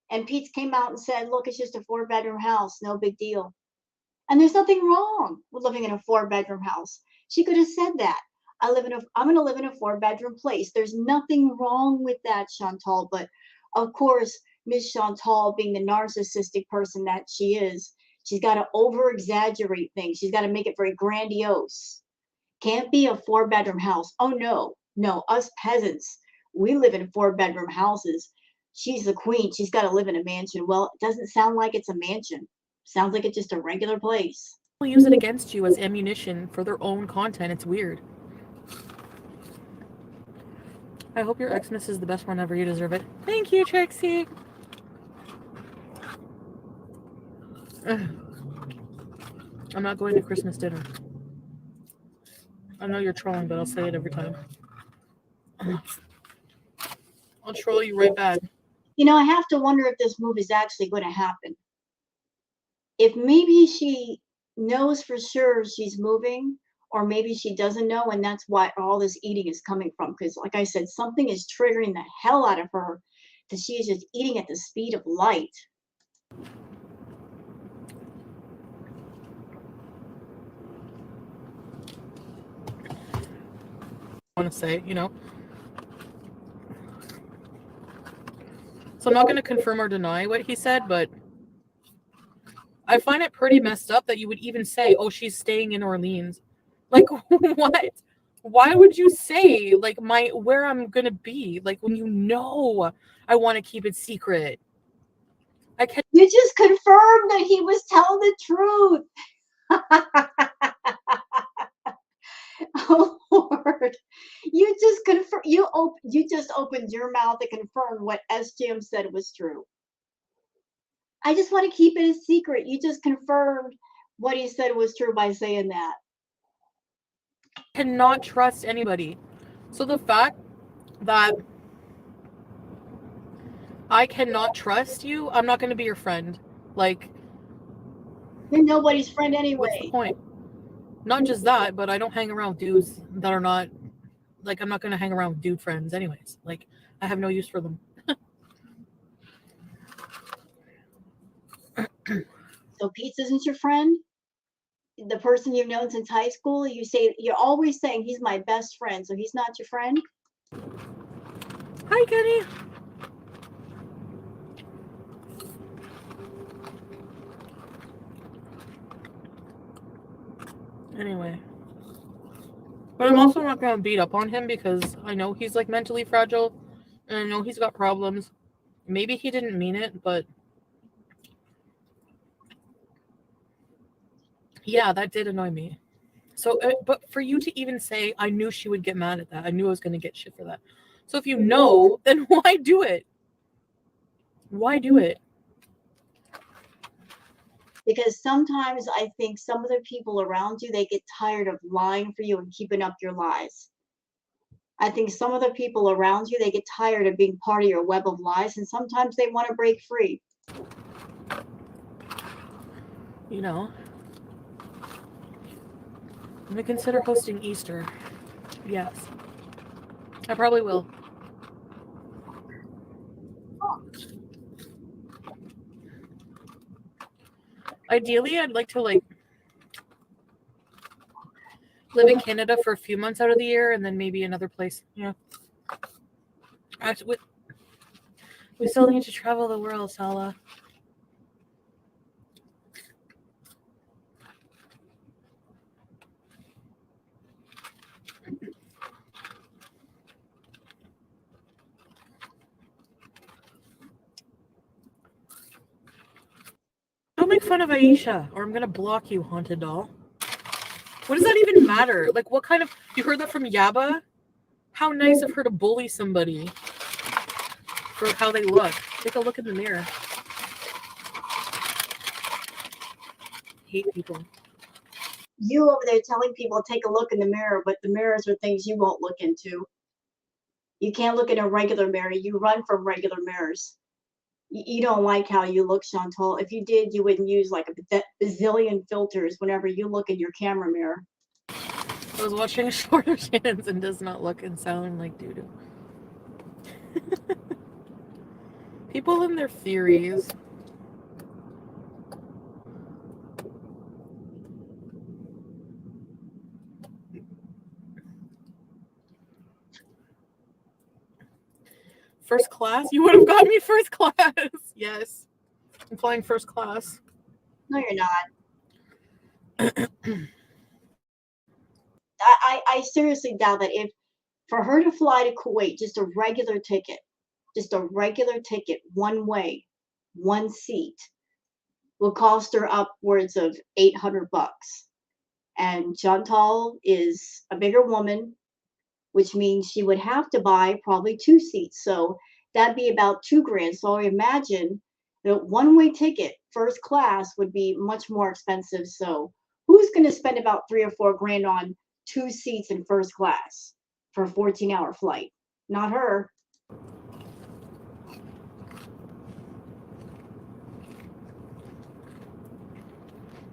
And Pete came out and said, look, it's just a 4-bedroom house. No big deal. And there's nothing wrong with living in a 4-bedroom house. She could have said that. I'm going to live in a 4-bedroom place. There's nothing wrong with that, Chantal. But of course, Miss Chantal, being the narcissistic person that she is, she's got to over-exaggerate things. She's got to make it very grandiose. Can't be a 4-bedroom house. Oh, no, us peasants, we live in 4-bedroom houses. She's the queen. She's got to live in a mansion. Well, it doesn't sound like it's a mansion. Sounds like it's just a regular place. People use it against you as ammunition for their own content. It's weird. I hope your Xmas is the best one ever. You deserve it. Thank you, Trixie. I'm not going to Christmas dinner. I know you're trolling, but I'll say it every time. I'll troll you right back. You know, I have to wonder if this move is actually going to happen. If maybe she knows for sure she's moving, or maybe she doesn't know, and that's why all this eating is coming from. Because, like I said, something is triggering the hell out of her that she is just eating at the speed of light. I want to say, you know. So I'm not going to confirm or deny what he said, but I find it pretty messed up that you would even say, "Oh, she's staying in Orleans." Like, what? Why would you say like where I'm gonna be? Like when you know I want to keep it secret. I can You just confirmed that he was telling the truth. Oh Lord, you just confirm. You just opened your mouth to confirm what SGM said was true. I just want to keep it a secret. You just confirmed what he said was true by saying that. cannot trust anybody. So the fact that I cannot trust you, I'm not going to be your friend. Like, You're nobody's friend what's the anyway. point? Not just that, but I don't hang around with dudes that are not, like, I'm not going to hang around with dude friends anyways. Like, I have no use for them. So Pete isn't your friend? The person you've known since high school? You're always saying he's my best friend, so he's not your friend? Hi, Kenny. Anyway. But I'm also not going to beat up on him because I know he's like mentally fragile and I know he's got problems. Maybe he didn't mean it, but yeah, that did annoy me. So, but for you to even say, I knew she would get mad at that. I knew I was going to get shit for that. So if you know, then why do it? Why do it? Because sometimes I think some of the people around you, they get tired of lying for you and keeping up your lies. I think some of the people around you, they get tired of being part of your web of lies, and sometimes they want to break free. You know, I'm going to consider hosting Easter. Yes. I probably will. Ideally, I'd like to like live in Canada for a few months out of the year and then maybe another place. Yeah. Actually, we still need to travel the world, Sala. Don't make fun of Aisha, or I'm gonna block you, haunted doll. What does that even matter? Like, what kind of... You heard that from Yaba? How nice of her to bully somebody for how they look. Take a look in the mirror. Hate people. You over there telling people take a look in the mirror, but the mirrors are things you won't look into. You can't look in a regular mirror. You run from regular mirrors. You don't like how you look, Chantal. If you did, you wouldn't use like a bazillion filters whenever you look in your camera mirror. I was watching a Shorter Chance and does not look and sound like doo-doo. People and their theories. First class? You would have got me first class. Yes. I'm flying first class. No, you're not. I seriously doubt that if for her to fly to Kuwait, just a regular ticket, one way, one seat, will cost her upwards of $800. And Chantal is a bigger woman, which means she would have to buy probably two seats. So that'd be about $2,000. So I imagine the one-way ticket, first class, would be much more expensive. So who's going to spend about $3 or $4,000 on two seats in first class for a 14-hour flight? Not her.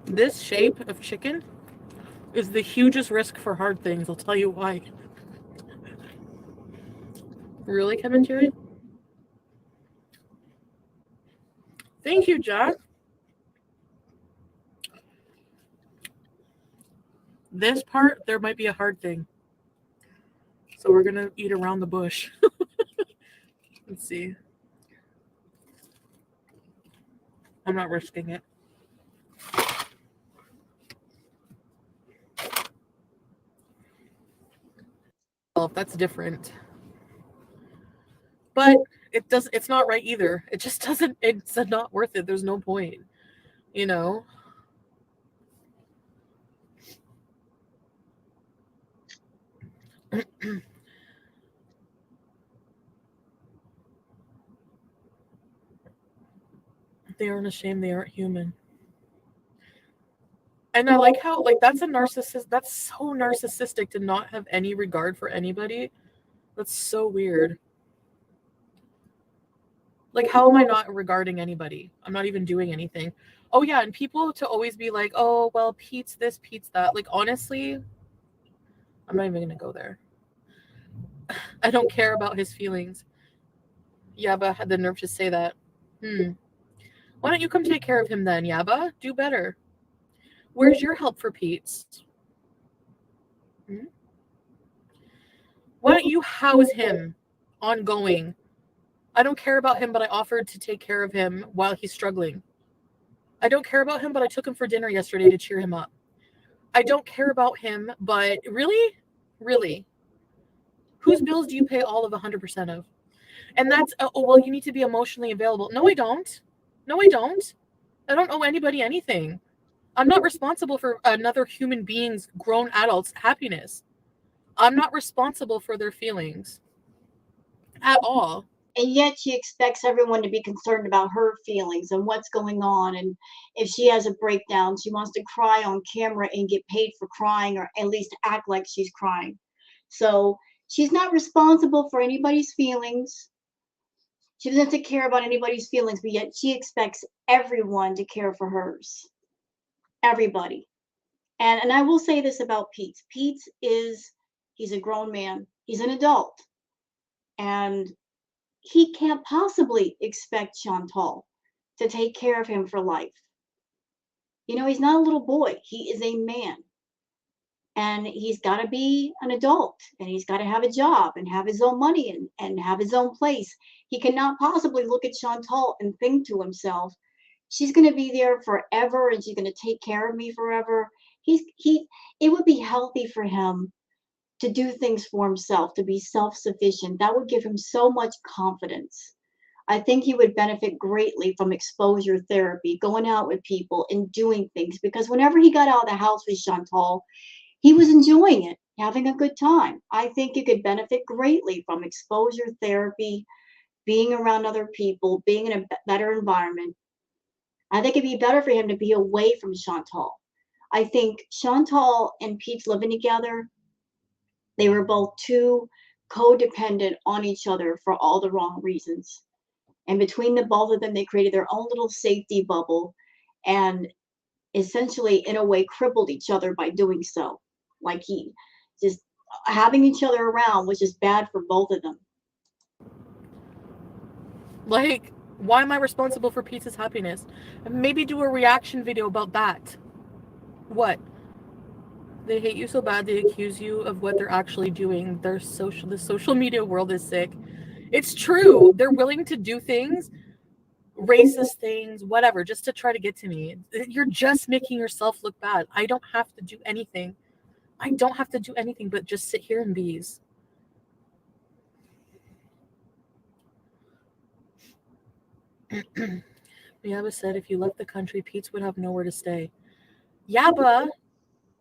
This shape of chicken is the hugest risk for hard things. I'll tell you why. Really, Kevin Jerry? Thank you, Jack. This part, there might be a hard thing. So we're going to eat around the bush. Let's see. I'm not risking it. Well, that's different. But it's not right either. It just doesn't, it's not worth it. There's no point, you know? They aren't ashamed, they aren't human. And I like how, like, that's so narcissistic to not have any regard for anybody. That's so weird. Like, how am I not regarding anybody? I'm not even doing anything. Oh, yeah, and people to always be like, oh, well, Pete's this, Pete's that. Like, honestly, I'm not even going to go there. I don't care about his feelings. Yaba had the nerve to say that. Why don't you come take care of him then, Yaba? Do better. Where's your help for Pete's? Why don't you house him ongoing? I don't care about him, but I offered to take care of him while he's struggling. I don't care about him, but I took him for dinner yesterday to cheer him up. I don't care about him, but really? Really? Whose bills do you pay all of 100% of? And that's, oh, well, you need to be emotionally available. No, I don't. No, I don't. I don't owe anybody anything. I'm not responsible for another human being's grown adult's happiness. I'm not responsible for their feelings at all. And yet she expects everyone to be concerned about her feelings and what's going on. And if she has a breakdown, she wants to cry on camera and get paid for crying, or at least act like she's crying. So she's not responsible for anybody's feelings. She doesn't have to care about anybody's feelings, but yet she expects everyone to care for hers. Everybody. And I will say this about Pete. He's a grown man. He's an adult. And he can't possibly expect Chantal to take care of him for life. You know, he's not a little boy. He is a man. And he's got to be an adult, and he's got to have a job and have his own money and have his own place. He cannot possibly look at Chantal and think to himself, she's going to be there forever and she's going to take care of me forever. It would be healthy for him to do things for himself, to be self-sufficient. That would give him so much confidence. I think he would benefit greatly from exposure therapy, going out with people and doing things, because whenever he got out of the house with Chantal, he was enjoying it, having a good time. I think you could benefit greatly from exposure therapy, being around other people, being in a better environment. I think it'd be better for him to be away from Chantal. I think Chantal and Pete's living together, they were both too codependent on each other for all the wrong reasons. And between the both of them, they created their own little safety bubble and essentially, in a way, crippled each other by doing so. Like he just having each other around was just bad for both of them. Like, why am I responsible for Pete's happiness? Maybe do a reaction video about that. What? They hate you so bad they accuse you of what they're actually doing. The social media world is sick. It's true. They're willing to do things, racist things, whatever, just to try to get to me. You're just making yourself look bad. I don't have to do anything. I don't have to do anything but just sit here and bees. Yaba said if you left the country, Pete's would have nowhere to stay. Yaba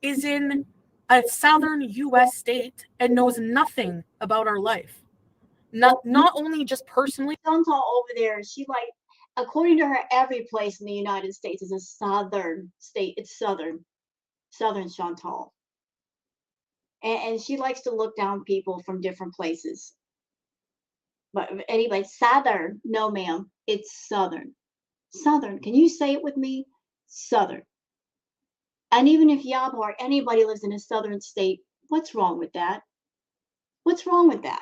is in a southern U.S. state and knows nothing about our life. Not only just personally. Chantal over there, she like, according to her, every place in the United States is a southern state. It's southern Chantal. And she likes to look down people from different places. But anyway, southern, no ma'am, it's southern. Southern. Can you say it with me? Southern. And even if Yaba or anybody lives in a southern state, what's wrong with that? What's wrong with that?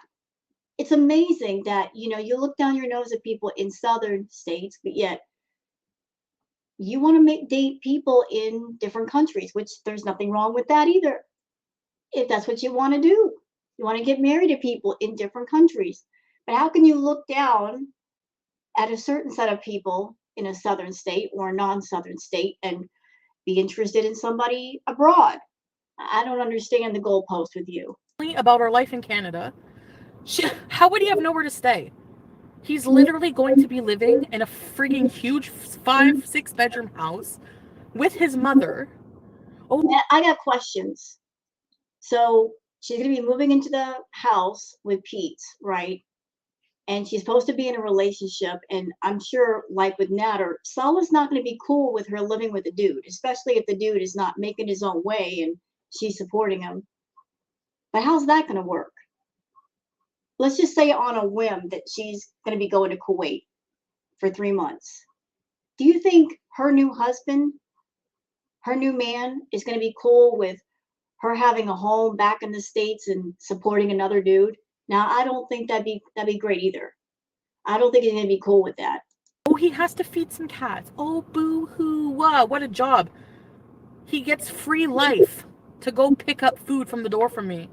It's amazing that, you look down your nose at people in southern states, but yet you want to date people in different countries, which there's nothing wrong with that either. If that's what you want to do, you want to get married to people in different countries. But how can you look down at a certain set of people in a southern state or a non-southern state and be interested in somebody abroad? I don't understand the goalpost with you. About our life in Canada. How would he have nowhere to stay? He's literally going to be living in a freaking huge 5-6 bedroom house with his mother. I got questions. So she's going to be moving into the house with Pete, right? And she's supposed to be in a relationship. And I'm sure, like with Natter, Salah's not going to be cool with her living with a dude, especially if the dude is not making his own way and she's supporting him. But how's that going to work? Let's just say on a whim that she's going to be going to Kuwait for 3 months. Do you think her new husband, her new man, is going to be cool with her having a home back in the States and supporting another dude? Now, I don't think that'd be great either. I don't think he's going to be cool with that. Oh, he has to feed some cats. Oh, boo-hoo, wow, what a job. He gets free life to go pick up food from the door for me.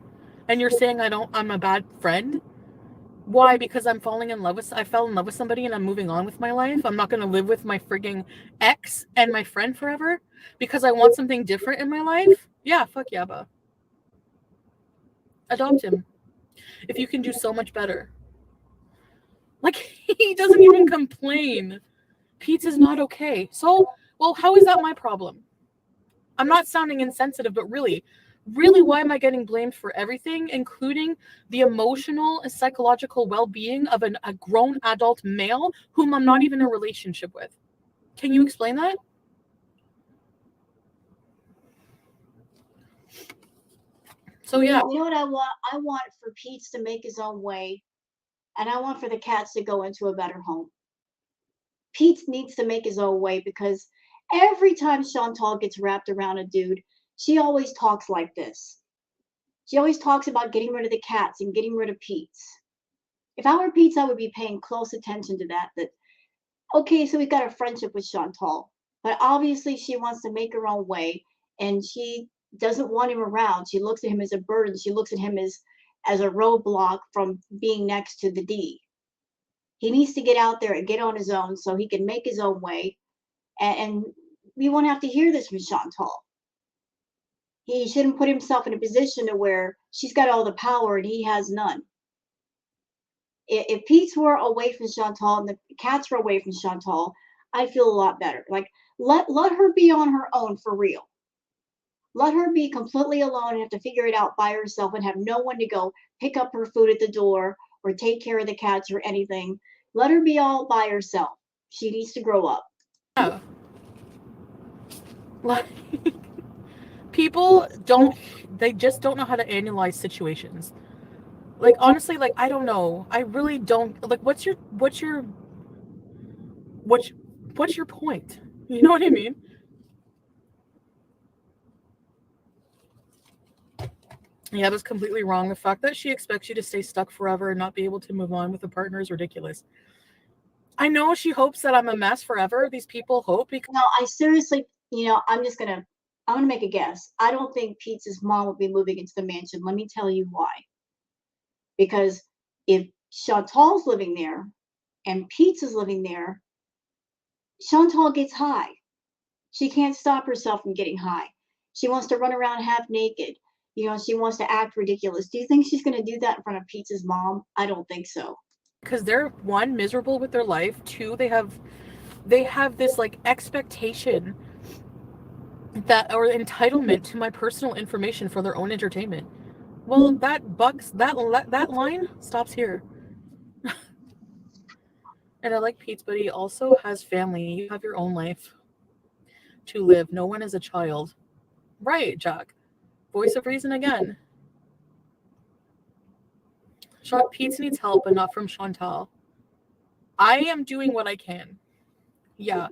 And you're saying I'm a bad friend? Why? Because I fell in love with somebody and I'm moving on with my life. I'm not going to live with my frigging ex and my friend forever because I want something different in my life. Yeah, fuck Yaba. Adopt him. If you can do so much better. Like, he doesn't even complain. Pizza's not okay. So, well, how is that my problem? I'm not sounding insensitive, but really, why am I getting blamed for everything, including the emotional and psychological well-being of a grown adult male whom I'm not even in a relationship with? Can you explain that? So yeah. You know what I want? I want for Pete to make his own way, and I want for the cats to go into a better home. Pete needs to make his own way because every time Chantal gets wrapped around a dude, she always talks like this. She always talks about getting rid of the cats and getting rid of Pete. If I were Pete, I would be paying close attention to that. Okay, so we got a friendship with Chantal, but obviously she wants to make her own way, and she doesn't want him around. She looks at him as a burden. She looks at him as a roadblock from being next to the D. He needs to get out there and get on his own so he can make his own way. And we won't have to hear this from Chantal. He shouldn't put himself in a position to where she's got all the power and he has none. If Pete's were away from Chantal and the cats were away from Chantal, I'd feel a lot better. Like let her be on her own for real. Let her be completely alone and have to figure it out by herself and have no one to go pick up her food at the door or take care of the cats or anything. Let her be all by herself. She needs to grow up. Yeah. Like, people just don't know how to analyze situations. Like, honestly, like, I don't know. I really don't. Like, what's your point? You know what I mean? Yeah, that's completely wrong. The fact that she expects you to stay stuck forever and not be able to move on with a partner is ridiculous. I know she hopes that I'm a mess forever. These people hope because... No, I seriously, I'm gonna make a guess. I don't think Pete's mom will be moving into the mansion. Let me tell you why. Because if Chantal's living there and Pete's is living there, Chantal gets high. She can't stop herself from getting high. She wants to run around half naked. She wants to act ridiculous. Do you think she's going to do that in front of Pete's mom? I don't think so. Because they're, one, miserable with their life. Two, they have this like expectation that, or entitlement to my personal information for their own entertainment. Well, that line stops here. And I like Pete's, but he also has family. You have your own life to live. No one is a child. Right, Jack. Voice of reason again. Pete needs help, but not from Chantal. I am doing what I can. Yeah.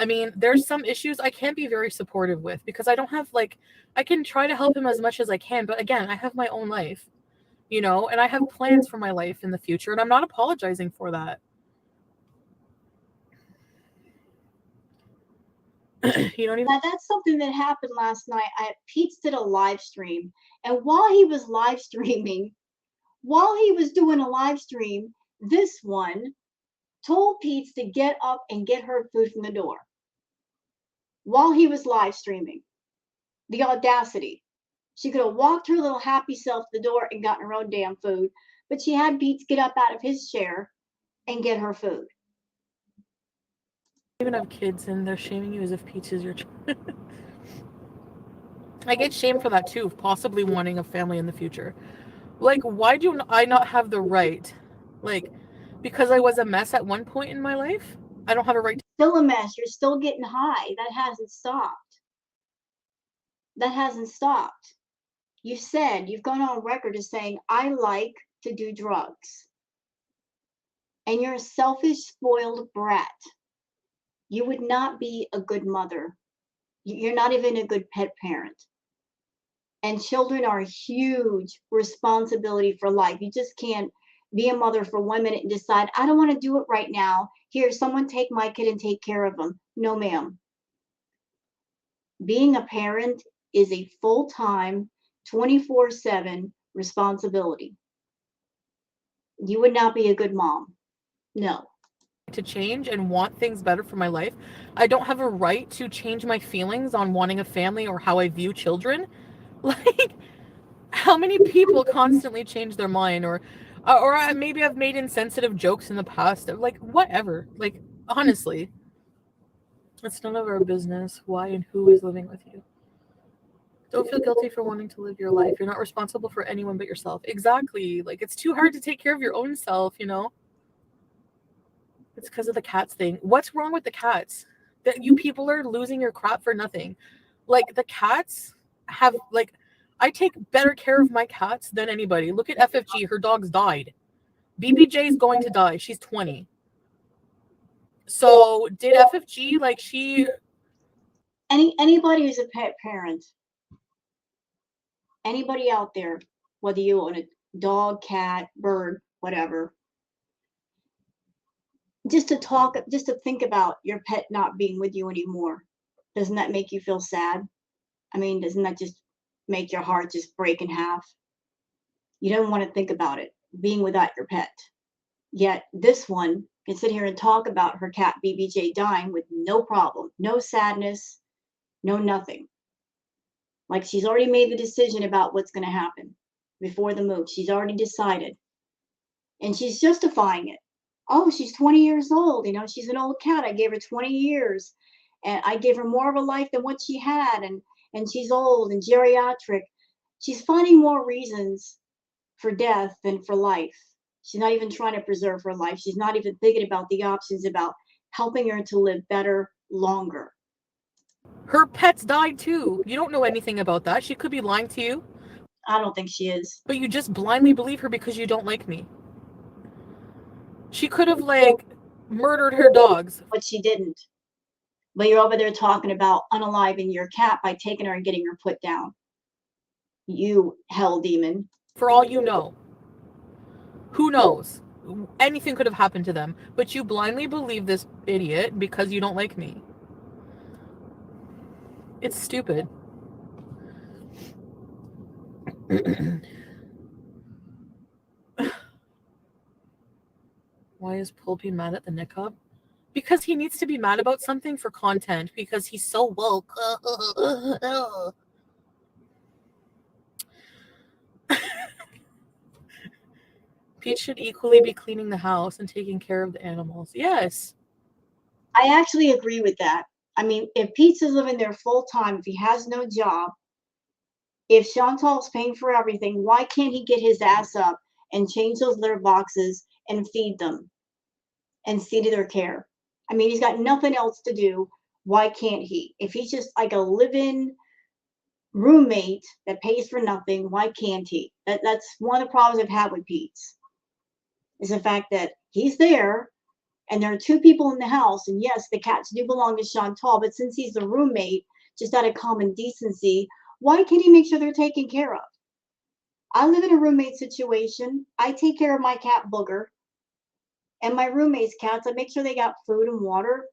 I mean, there's some issues I can't be very supportive with because I don't have like, I can try to help him as much as I can, but again, I have my own life, and I have plans for my life in the future, and I'm not apologizing for that. You don't even. Now that's something that happened last night. Pete did a live stream, and while he was live streaming, while he was doing a live stream, this one told Pete to get up and get her food from the door while he was live streaming. The audacity. She could have walked her little happy self to the door and gotten her own damn food, but she had Pete get up out of his chair and get her food. Even have kids and they're shaming you as if Peach is your child. I get shamed for that too, possibly wanting a family in the future. Like, why do I not have the right? Like, because I was a mess at one point in my life, I don't have a right to. Still a mess. You're still getting high. That hasn't stopped. That hasn't stopped. You've gone on record as saying, I like to do drugs. And you're a selfish, spoiled brat. You would not be a good mother. You're not even a good pet parent. And children are a huge responsibility for life. You just can't be a mother for 1 minute and decide, I don't want to do it right now. Here, someone take my kid and take care of them. No, ma'am. Being a parent is a full-time, 24/7 responsibility. You would not be a good mom. No. To change and want things better for my life. I don't have a right to change my feelings on wanting a family or how I view children. Like, how many people constantly change their mind, or maybe I've made insensitive jokes in the past. Like, whatever. Like, honestly, it's none of our business why and who is living with you. Don't feel guilty for wanting to live your life. You're not responsible for anyone but yourself. Exactly. Like, it's too hard to take care of your own self, It's because of the cats thing. What's wrong with the cats? That you people are losing your crap for nothing. Like, the cats have, like, I take better care of my cats than anybody. Look at FFG. Her dogs died. BBJ is going to die. She's 20. So did FFG, like, Anybody who's a pet parent, anybody out there, whether you own a dog, cat, bird, whatever, just to think about your pet not being with you anymore, doesn't that make you feel sad? I mean, doesn't that just make your heart just break in half? You don't want to think about it, being without your pet. Yet this one can sit here and talk about her cat BBJ dying with no problem, no sadness, no nothing. Like, she's already made the decision about what's going to happen before the move. She's already decided. And she's justifying it. Oh, she's 20 years old. She's an old cat. I gave her 20 years. And I gave her more of a life than what she had. And she's old and geriatric. She's finding more reasons for death than for life. She's not even trying to preserve her life. She's not even thinking about the options about helping her to live better, longer. her pets died too. You don't know anything about that. She could be lying to you. I don't think she is. But you just blindly believe her because you don't like me. She could have, like, murdered her dogs. But she didn't. But you're over there talking about unaliving your cat by taking her and getting her put down. You hell demon. For all you know. Who knows? Anything could have happened to them. But you blindly believe this idiot because you don't like me. It's stupid. Why is Pulpy mad at the niqab? Because he needs to be mad about something for content. Because he's so woke. Pete should equally be cleaning the house and taking care of the animals. Yes. I actually agree with that. I mean, if Pete's is living there full time, if he has no job, if Chantal's paying for everything, why can't he get his ass up and change those litter boxes and feed them and see to their care? I mean, he's got nothing else to do. Why can't he? If he's just like a live-in roommate that pays for nothing, why can't he? That's one of the problems I've had with Pete's, is the fact that he's there, and there are two people in the house, and yes, the cats do belong to Chantal, but since he's the roommate, just out of common decency, why can't he make sure they're taken care of? I live in a roommate situation. I take care of my cat Booger and my roommate's cats. I make sure they got food and water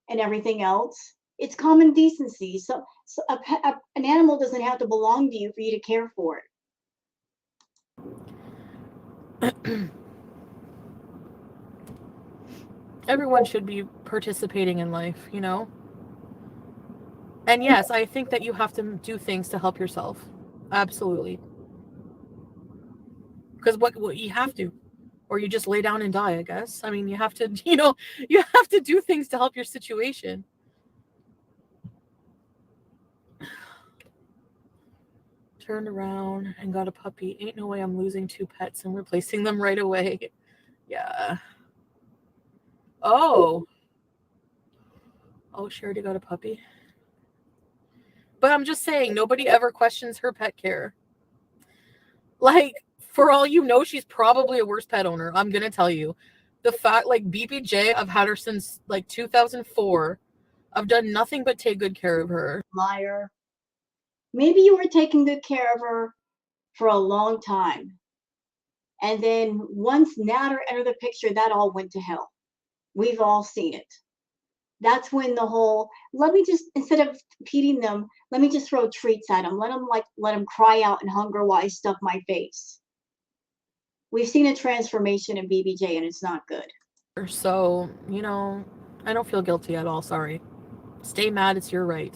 and everything else. It's common decency. So an animal doesn't have to belong to you for you to care for it. Everyone should be participating in life, you know? And yes, I think that you have to do things to help yourself. Absolutely. Because what you have to, or you just lay down and die, I guess. I mean, you have to, you have to do things to help your situation. Turned around and got a puppy. Ain't no way I'm losing 2 pets and replacing them right away. Yeah. Oh, she already got a puppy. But I'm just saying, nobody ever questions her pet care. Like, for all you know, she's probably a worse pet owner. I'm going to tell you. The fact, like, BBJ, I've had her since, like, 2004. I've done nothing but take good care of her. Liar. Maybe you were taking good care of her for a long time. And then once Natter entered the picture, that all went to hell. We've all seen it. That's when the whole, let me just, instead of feeding them, let me just throw treats at them. Let them cry out in hunger while I stuff my face. We've seen a transformation in BBJ and it's not good. So, I don't feel guilty at all. Sorry. Stay mad. It's your right.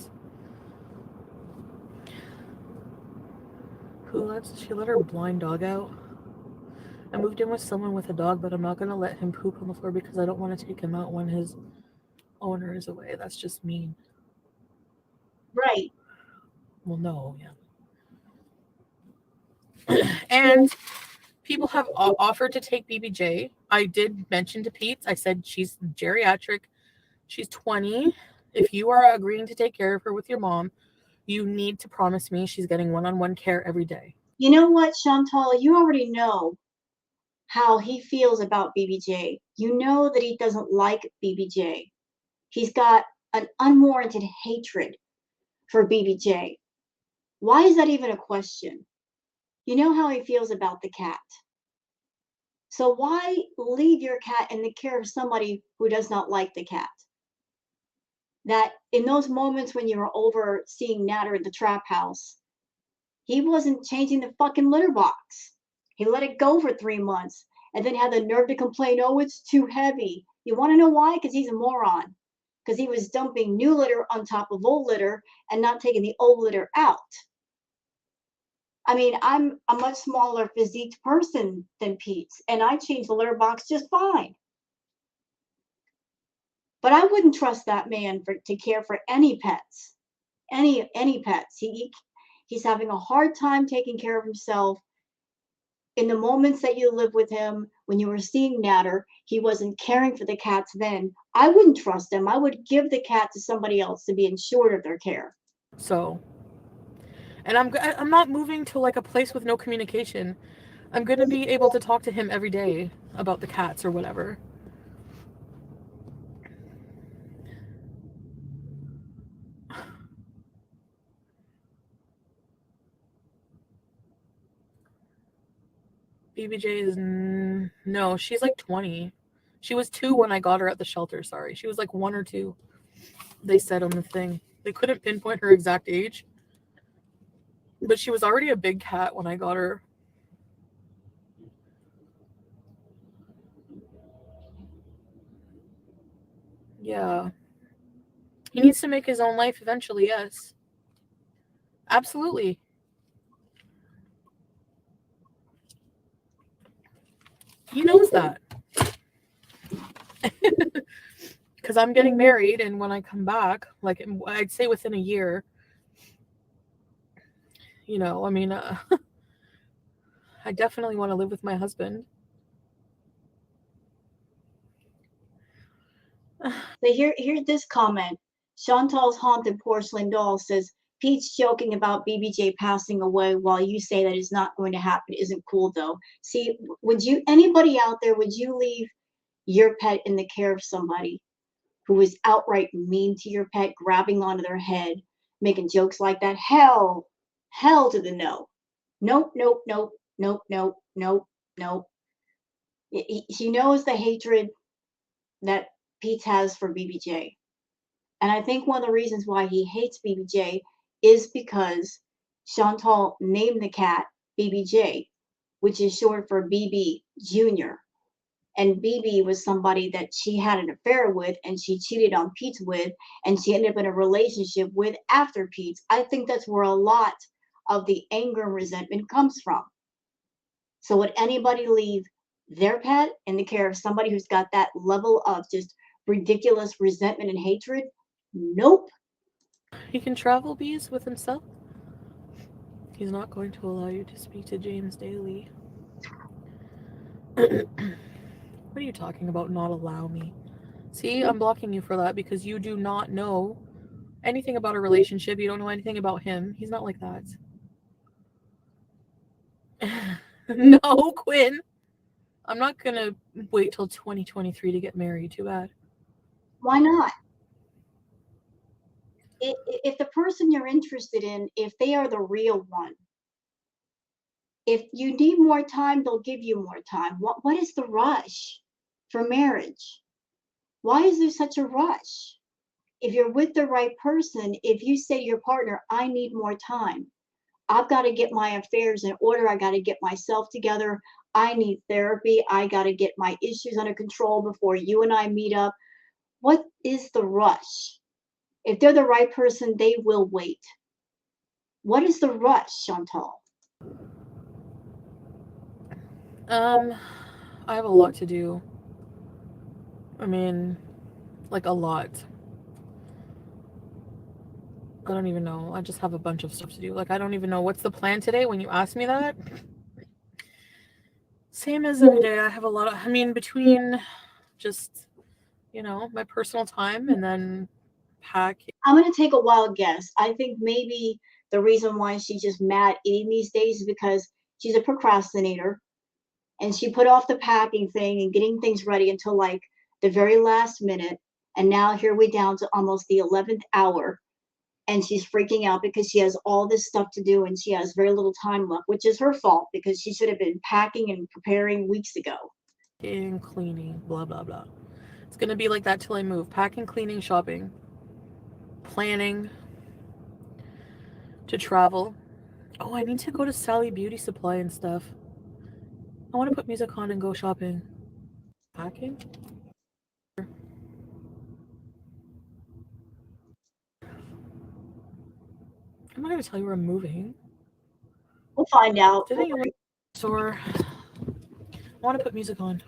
She let her blind dog out. I moved in with someone with a dog, but I'm not going to let him poop on the floor because I don't want to take him out when his owner is away. That's just mean. Right. Well, no, yeah. And people have offered to take BBJ. I did mention to Pete, I said she's geriatric. She's 20. If you are agreeing to take care of her with your mom, you need to promise me she's getting one-on-one care every day. You know what, Chantal? You already know how he feels about BBJ. You know that he doesn't like BBJ. He's got an unwarranted hatred for BBJ. Why is that even a question? You know how he feels about the cat. So why leave your cat in the care of somebody who does not like the cat? That in those moments when you were over seeing Natter at the trap house, he wasn't changing the fucking litter box. He let it go for 3 months and then had the nerve to complain, oh, it's too heavy. You want to know why? Because he's a moron. Because he was dumping new litter on top of old litter and not taking the old litter out. I mean, I'm a much smaller physique person than Pete's, and I change the litter box just fine. But I wouldn't trust that man to care for any pets, any pets. He's having a hard time taking care of himself. In the moments that you live with him, when you were seeing Natter, he wasn't caring for the cats then. I wouldn't trust him. I would give the cat to somebody else to be ensured of their care. So, and I'm not moving to like a place with no communication. I'm going to be able to talk to him every day about the cats or whatever. BBJ is no, she's like 20. She was 2 when I got her at the shelter. Sorry, she was like 1 or 2. They said on the thing they couldn't pinpoint her exact age, but she was already a big cat when I got her. Yeah, he needs to make his own life eventually. Yes, absolutely. He knows that. Because I'm getting married, and when I come back, like I'd say within a year, I mean, I definitely want to live with my husband. So here's this comment. Chantal's haunted porcelain doll says, Pete's joking about BBJ passing away while you say that it's not going to happen isn't cool though. See, anybody out there, would you leave your pet in the care of somebody who is outright mean to your pet, grabbing onto their head, making jokes like that. Hell to the no. Nope, nope, nope, nope, nope, nope, nope. She knows the hatred that Pete has for BBJ. And I think one of the reasons why he hates BBJ is because Chantal named the cat BBJ, which is short for BB Jr. And BB was somebody that she had an affair with and she cheated on Pete with, and she ended up in a relationship with after Pete. I think that's where a lot of the anger and resentment comes from. So would anybody leave their pet in the care of somebody who's got that level of just ridiculous resentment and hatred? Nope. He can travel bees with himself. He's not going to allow you to speak to James daily. What are you talking about, not allow me? See, I'm blocking you for that because you do not know anything about a relationship. You don't know anything about him. He's not like that. No, Quinn. I'm not gonna wait till 2023 to get married. Too bad. Why not? If the person you're interested in, if they are the real one, if you need more time, they'll give you more time. What is the rush for marriage? Why is there such a rush? If you're with the right person, if you say to your partner, I need more time, I've got to get my affairs in order, I got to get myself together, I need therapy, I got to get my issues under control before you and I meet up. What is the rush? If they're the right person, they will wait. What is the rush, Chantal? I have a lot to do. I mean, like a lot. I don't even know. I just have a bunch of stuff to do. Like, I don't even know what's the plan today when you ask me that. Same as every day. I have a lot of, I mean, between just, my personal time and then packing. I'm going to take a wild guess. I think maybe the reason why she's just mad eating these days is because she's a procrastinator and she put off the packing thing and getting things ready until like the very last minute. And now here we down to almost the 11th hour. And she's freaking out because she has all this stuff to do and she has very little time left, which is her fault because she should have been packing and preparing weeks ago. And cleaning, blah, blah, blah. It's going to be like that till I move. Packing, cleaning, shopping, planning to travel. Oh, I need to go to Sally Beauty Supply and stuff. I want to put music on and go shopping. Packing? I'm not going to tell you where I'm moving. We'll find out. Didn't you store? I want to put music on.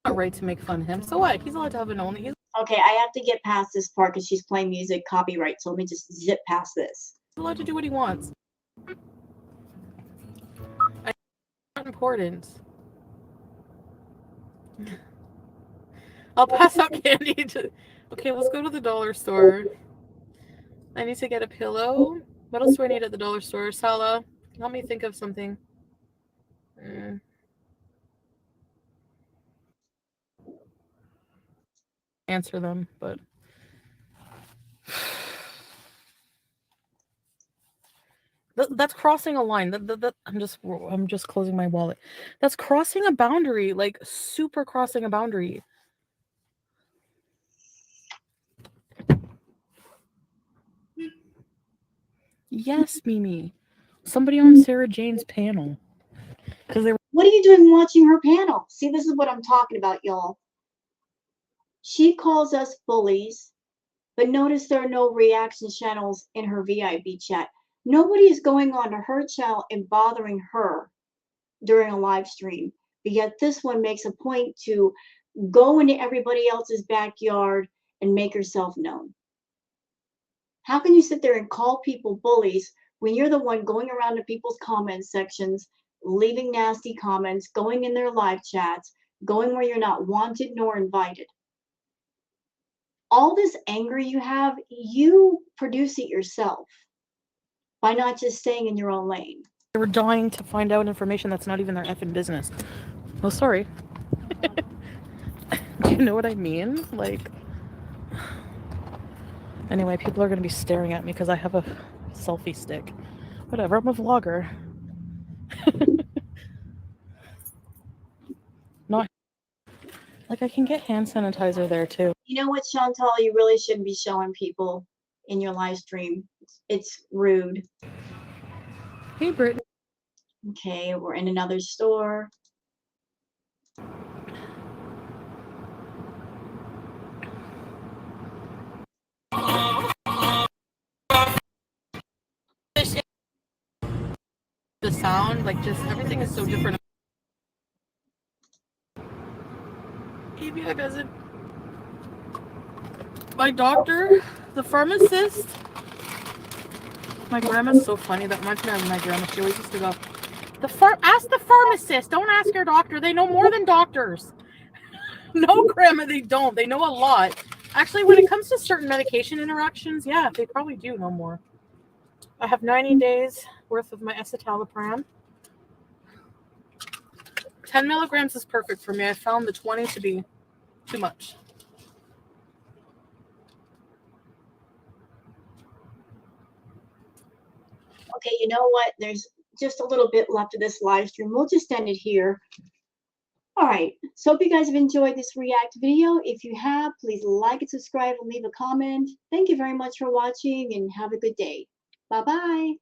Not right to make fun of him. So what? He's allowed to have an only. He's Okay, I have to get past this part because she's playing music, copyright. So let me just zip past this. allowed to do what he wants. It's not important. I'll pass out candy to. Okay, let's go to the dollar store. I need to get a pillow. What else do I need at the dollar store? Sala, help me think of something. Answer them, but that's crossing a line. I'm just closing my wallet. That's crossing a boundary, like super crossing a boundary. Yes, Mimi. Somebody on Sarah Jane's panel. What are you doing watching her panel? See, this is what I'm talking about, y'all. She calls us bullies, but notice there are no reaction channels in her VIP chat. Nobody is going on to her channel and bothering her during a live stream. But yet this one makes a point to go into everybody else's backyard and make herself known. How can you sit there and call people bullies when you're the one going around to people's comment sections, leaving nasty comments, going in their live chats, going where you're not wanted nor invited? All this anger you have, you produce it yourself by not just staying in your own lane. They were dying to find out information that's not even their effing business. Oh, sorry. Do you know what I mean? Like, anyway, people are gonna be staring at me because I have a selfie stick. Whatever, I'm a vlogger. Not like I can get hand sanitizer there too. You know what, Chantal? You really shouldn't be showing people in your live stream. It's rude. Hey, Brittany. Okay, we're in another store. The sound, like, just everything is so different. Maybe I doesn't. My doctor, the pharmacist. My grandma's so funny. That reminds me of my grandma. She always used to go, ask the pharmacist. Don't ask your doctor. They know more than doctors. No, grandma, they don't. They know a lot. Actually, when it comes to certain medication interactions, yeah, they probably do know more. I have 90 days worth of my escitalopram. 10 milligrams is perfect for me. I found the 20 to be too much. Okay, you know what? There's just a little bit left of this live stream. We'll just end it here. All right, so hope you guys have enjoyed this react video. If you have, please like and subscribe and leave a comment. Thank you very much for watching and have a good day. Bye-bye.